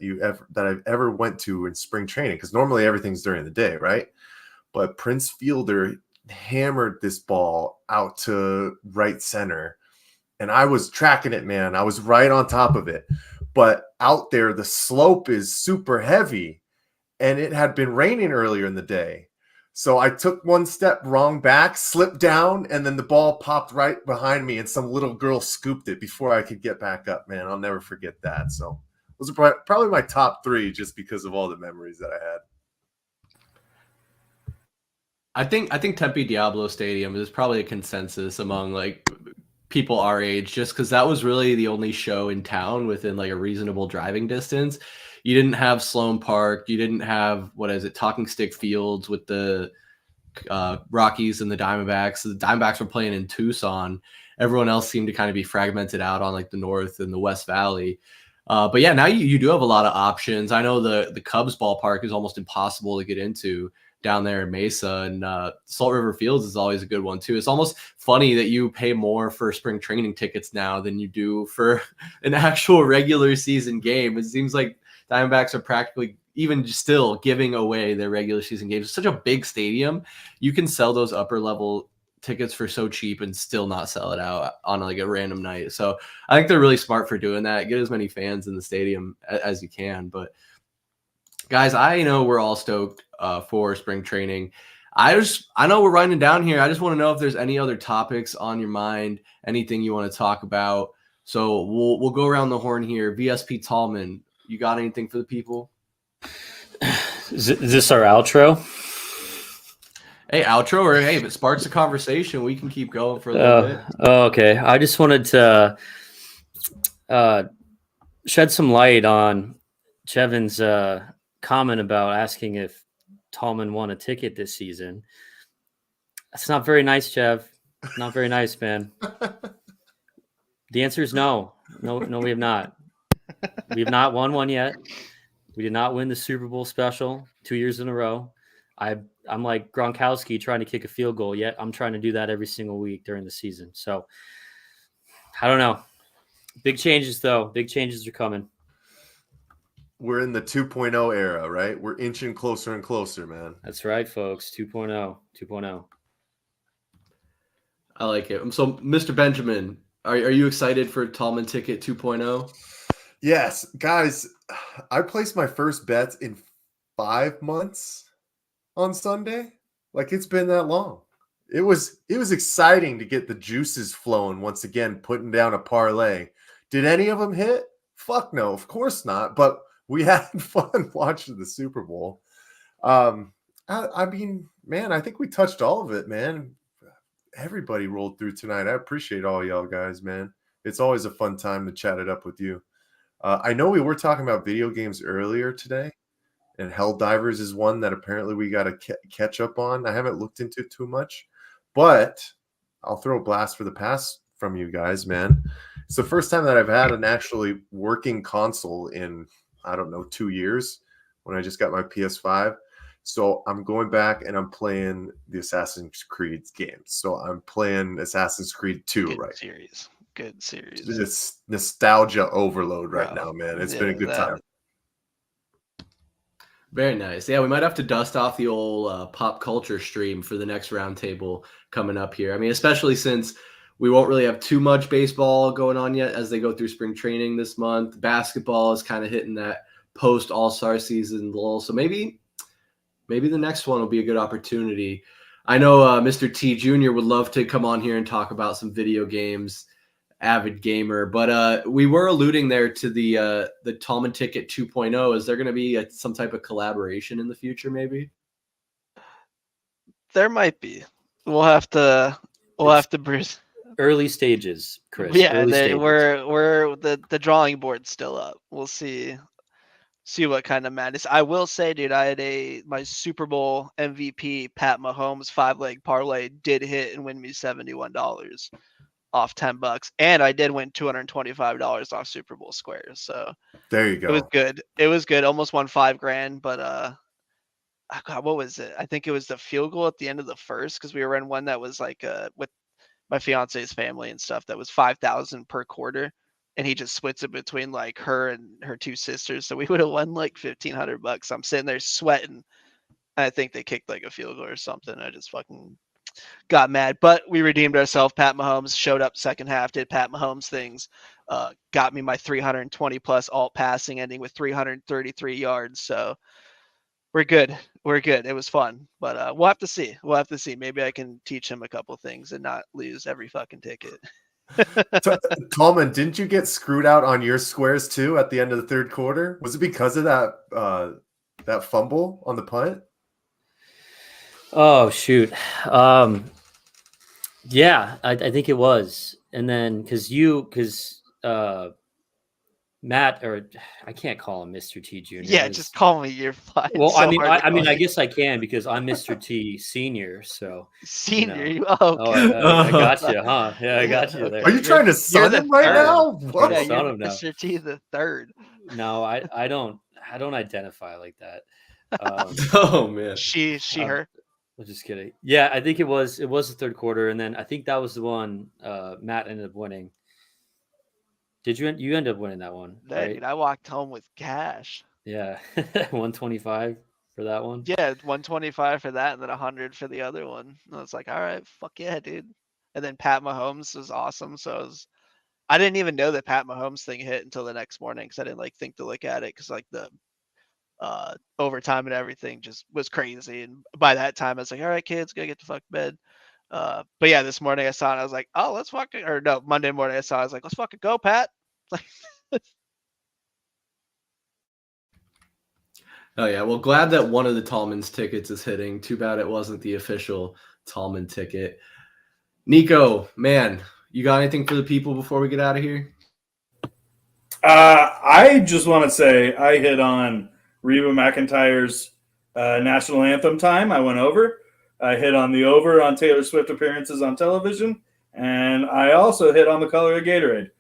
I've ever went to in spring training, because normally everything's during the day, right? But Prince Fielder hammered this ball out to right center, and I was tracking it, man. I was right on top of it, but out there the slope is super heavy, and it had been raining earlier in the day. So I took one step wrong back, slipped down, and then the ball popped right behind me, and some little girl scooped it before I could get back up, man. I'll never forget that. So those are probably my top 3 just because of all the memories that I had. I think Tempe Diablo Stadium is probably a consensus among like people our age, just because that was really the only show in town within like a reasonable driving distance. You didn't have Sloan Park. You didn't have, Talking Stick Fields with the Rockies and the Diamondbacks. The Diamondbacks were playing in Tucson. Everyone else seemed to kind of be fragmented out on like the North and the West Valley. But yeah, now you do have a lot of options. I know the Cubs ballpark is almost impossible to get into down there in Mesa, and Salt River Fields is always a good one too. It's almost funny that you pay more for spring training tickets now than you do for an actual regular season game. It seems like Diamondbacks are practically even still giving away their regular season games. It's such a big stadium. You can sell those upper level tickets for so cheap and still not sell it out on like a random night. So I think they're really smart for doing that. Get as many fans in the stadium as you can. But guys, I know we're all stoked for spring training. I know we're winding down here. I just want to know if there's any other topics on your mind, anything you want to talk about. So we'll go around the horn here. VSP Tallman, you got anything for the people? Is this our outro? Hey, outro, or hey, if it sparks a conversation, we can keep going for a little bit. Okay. I just wanted to shed some light on Chevin's comment about asking if Tallman won a ticket this season. That's not very nice, Chev. Not very nice, man. The answer is no. No, we have not. We have not won one yet. We did not win the Super Bowl special 2 years in a row. I'm like Gronkowski trying to kick a field goal, yet I'm trying to do that every single week during the season. So I don't know. Big changes, though. Big changes are coming. We're in the 2.0 era, right? We're inching closer and closer, man. That's right, folks. 2.0. 2.0. I like it. So, Mr. Benjamin, are you excited for Tallman Ticket 2.0? Yes, guys. I placed my first bet in 5 months on Sunday. Like, it's been that long. It was exciting to get the juices flowing once again, putting down a parlay. Did any of them hit? Fuck no, of course not. But we had fun watching the Super Bowl. I mean, man, I think we touched all of it, man. Everybody rolled through tonight. I appreciate all y'all guys, man. It's always a fun time to chat it up with you. I know we were talking about video games earlier today, and Helldivers is one that apparently we got to catch up on. I haven't looked into it too much, but I'll throw a blast for the past from you guys, man. It's the first time that I've had an actually working console in, 2 years, when I just got my PS5. So I'm going back and I'm playing the Assassin's Creed games. So I'm playing Assassin's Creed 2 Good right. series. Good series. It's nostalgia overload right now, man. It's been a good time. Very nice. Yeah, we might have to dust off the old pop culture stream for the next roundtable coming up here. I mean, especially since we won't really have too much baseball going on yet as they go through spring training this month. Basketball is kind of hitting that post All-Star season lull. So maybe the next one will be a good opportunity. I know Mr. T Jr. would love to come on here and talk about some video games, avid gamer, but we were alluding there to the Tallman Ticket 2.0. Is there going to be some type of collaboration in the future, maybe? There might be. We'll have to Bruce. Early stages, Chris. Yeah, early stages. we're the drawing board's still up. We'll see what kind of madness. I will say, dude, I had my Super Bowl MVP Pat Mahomes 5-leg parlay did hit and win me $71 off $10, and I did win $225 off Super Bowl squares. So there you go. It was good. It was good. Almost won $5,000, but God, what was it? I think it was the field goal at the end of the first, because we were in one that was like with my fiance's family and stuff, that was 5,000 per quarter, and he just splits it between like her and her two sisters, so we would have won like $1,500. I'm sitting there sweating, and I think they kicked like a field goal or something. I just fucking got mad, but we redeemed ourselves. Pat Mahomes showed up second half, did Pat Mahomes things, got me my 320 plus alt passing, ending with 333 yards. So we're good. It was fun, but we'll have to see. Maybe I can teach him a couple things and not lose every fucking ticket. Tallman, didn't you get screwed out on your squares too at the end of the third quarter? Was it because of that fumble on the punt? Oh shoot. Yeah, I think it was. And then because Matt, or I can't call him Mr. T Jr. Yeah, just call me. You're fine. Well, so I guess I can, because I'm Mr. T Senior. So senior, you know. I got you, huh? Yeah, I got you there. Are you trying to son him right now? What? Yeah, Son you're him now. Mr. T the third. No, I don't identify like that. Oh man, she her. I'm just kidding. Yeah, I think it was the third quarter, and then I think that was the one Matt ended up winning. Did you end up winning that one? Yeah, right? dude, I walked home with cash. Yeah, 125 for that one. Yeah, 125 for that, and then 100 for the other one. And I was like, all right, fuck yeah, dude. And then Pat Mahomes was awesome. So I didn't even know that Pat Mahomes thing hit until the next morning, because I didn't think to look at it, because like the overtime and everything just was crazy. And by that time, I was like, all right, kids, gotta get the fuck to bed. But yeah, this morning I saw it, and I was like, oh, let's fucking, or no, Monday morning I saw it, I was like, let's fucking go, Pat. Oh yeah, well, glad that one of the Tallman's tickets is hitting. Too bad it wasn't the official Tallman ticket. Niko, man, you got anything for the people before we get out of here? I just want to say I hit on Reba McEntire's national anthem time. I went over. I hit on the over on Taylor Swift appearances on television, and I also hit on the color of Gatorade.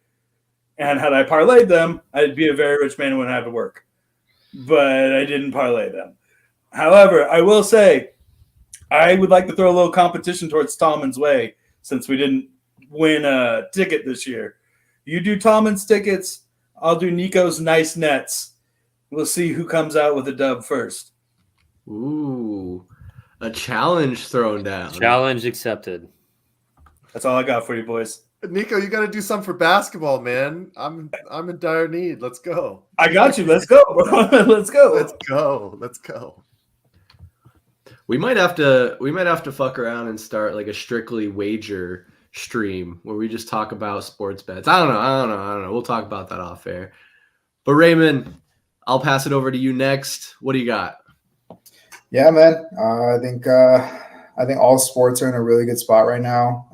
And had I parlayed them, I'd be a very rich man and wouldn't have to work. But I didn't parlay them. However, I will say I would like to throw a little competition towards Tallman's way, since we didn't win a ticket this year. You do Tallman's tickets, I'll do Niko's nice nets. We'll see who comes out with a dub first. Ooh, a challenge thrown down. Challenge accepted. That's all I got for you, boys. Niko, you got to do something for basketball, man. I'm in dire need. Let's go. I got you. Let's go. Let's go. Let's go. We might have to fuck around and start like a strictly wager stream where we just talk about sports bets. I don't know. We'll talk about that off air. But Raymond, I'll pass it over to you next. What do you got? Yeah, man. I think all sports are in a really good spot right now.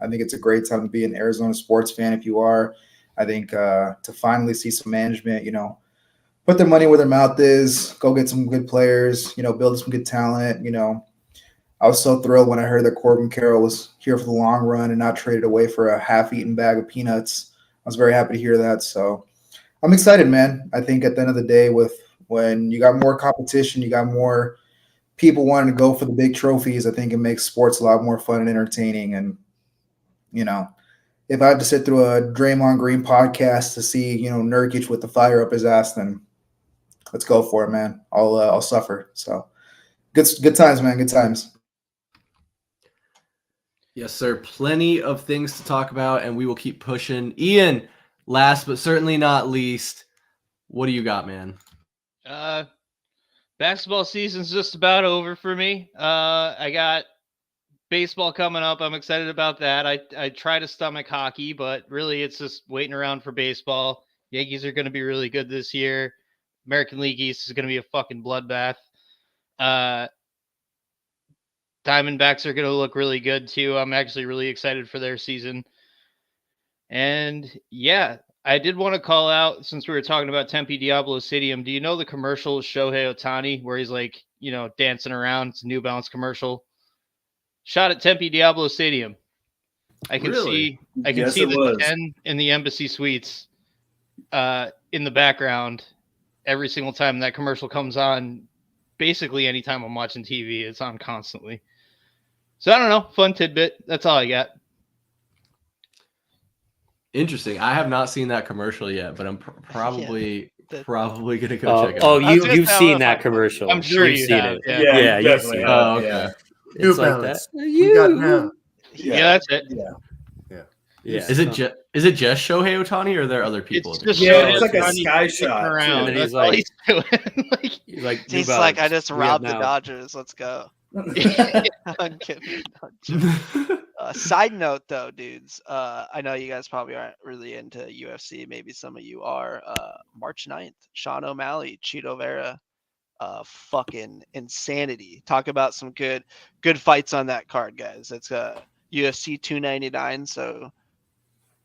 I think it's a great time to be an Arizona sports fan if you are. I think to finally see some management, put their money where their mouth is, go get some good players, build some good talent. I was so thrilled when I heard that Corbin Carroll was here for the long run and not traded away for a half-eaten bag of peanuts. I was very happy to hear that. So I'm excited, man. I think at the end of the day, when you got more competition, you got more people wanting to go for the big trophies, I think it makes sports a lot more fun and entertaining. And, if I have to sit through a Draymond Green podcast to see, Nurkic with the fire up his ass, then let's go for it, man. I'll suffer. So good times, man. Good times. Yes, sir. Plenty of things to talk about, and we will keep pushing. Ian, last but certainly not least, what do you got, man? Basketball season's just about over for me. I got baseball coming up. I'm excited about that. I try to stomach hockey, but really it's just waiting around for baseball. Yankees are going to be really good this year. American League East is going to be a fucking bloodbath. Diamondbacks are going to look really good too. I'm actually really excited for their season. And yeah, I did want to call out, since we were talking about Tempe Diablo Stadium, do you know the commercial Shohei Ohtani where he's like, dancing around? It's a New Balance commercial. Shot at Tempe Diablo Stadium. I can see the 10 in the Embassy Suites in the background every single time that commercial comes on. Basically anytime I'm watching TV, it's on constantly. So I don't know, fun tidbit. That's all I got. Interesting. I have not seen that commercial yet, but I'm probably gonna go check it out. Oh, you've seen that commercial. I'm sure you've seen have, it. Yeah, you've seen it. Oh, okay. New It's like Balance. that. We got now. Yeah, that's it. Yeah. Is it just Shohei Ohtani, or are there other people? It's just it's like a Ohtani sky sticking shot. around. And That's he's all like- he's doing. He's like, New He's like, I Balance. just We have robbed the now. Dodgers. Let's go. I'm kidding. Side note, though, dudes. I know you guys probably aren't really into UFC. Maybe some of you are. March 9th, Sean O'Malley, Cheeto Vera. Fucking insanity. Talk about some good fights on that card, guys. It's UFC 299, so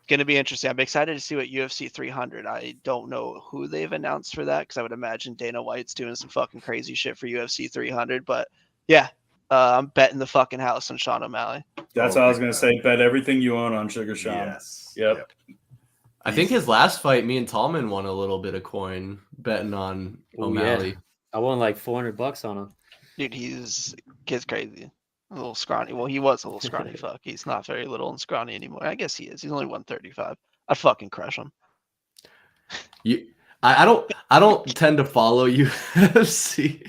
gonna be interesting. I'm excited to see what UFC 300. I don't know who they've announced for that, because I would imagine Dana White's doing some fucking crazy shit for UFC 300. But yeah, I'm betting the fucking house on Sean O'Malley. That's what I was going to say. Bet everything you own on Sugar Sean. Yes. Yep. I think his last fight, me and Tallman won a little bit of coin betting on Ooh, O'Malley. yeah. I won like $400 on him. Dude, kid's crazy. A little scrawny. Well, he was a little scrawny fuck. He's not very little and scrawny anymore. I guess he is. He's only 135. I'd fucking crush him. I don't tend to follow UFC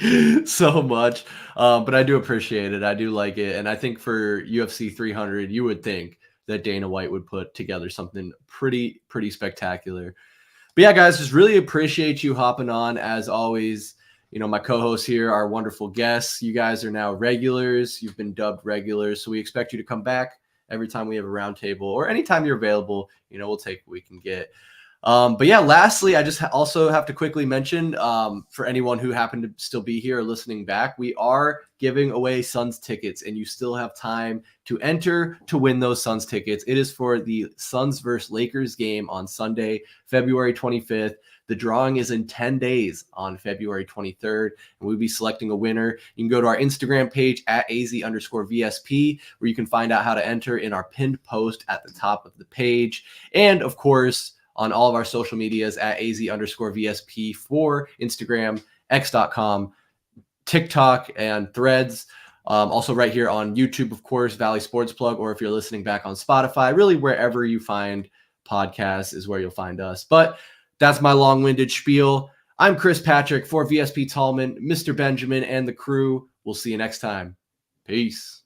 so much, but I do appreciate it. I do like it, and I think for UFC 300, you would think that Dana White would put together something pretty spectacular. But yeah, guys, just really appreciate you hopping on as always. My co-hosts here are wonderful guests. You guys are now regulars. You've been dubbed regulars, so we expect you to come back every time we have a roundtable, or anytime you're available. We'll take what we can get. But yeah, lastly, I just also have to quickly mention, for anyone who happened to still be here or listening back, we are giving away Suns tickets, and you still have time to enter to win those Suns tickets. It is for the Suns versus Lakers game on Sunday, February 25th. The drawing is in 10 days on February 23rd, and we'll be selecting a winner. You can go to our Instagram page at AZ_VSP, where you can find out how to enter in our pinned post at the top of the page. And of course, on all of our social medias at AZ_VSP for Instagram, X.com, TikTok, and Threads. Also right here on YouTube, of course, Valley Sports Plug, or if you're listening back on Spotify, really wherever you find podcasts is where you'll find us. But that's my long-winded spiel. I'm Chris Patrick for VSP Tallman, Mr. Benjamin, and the crew. We'll see you next time. Peace.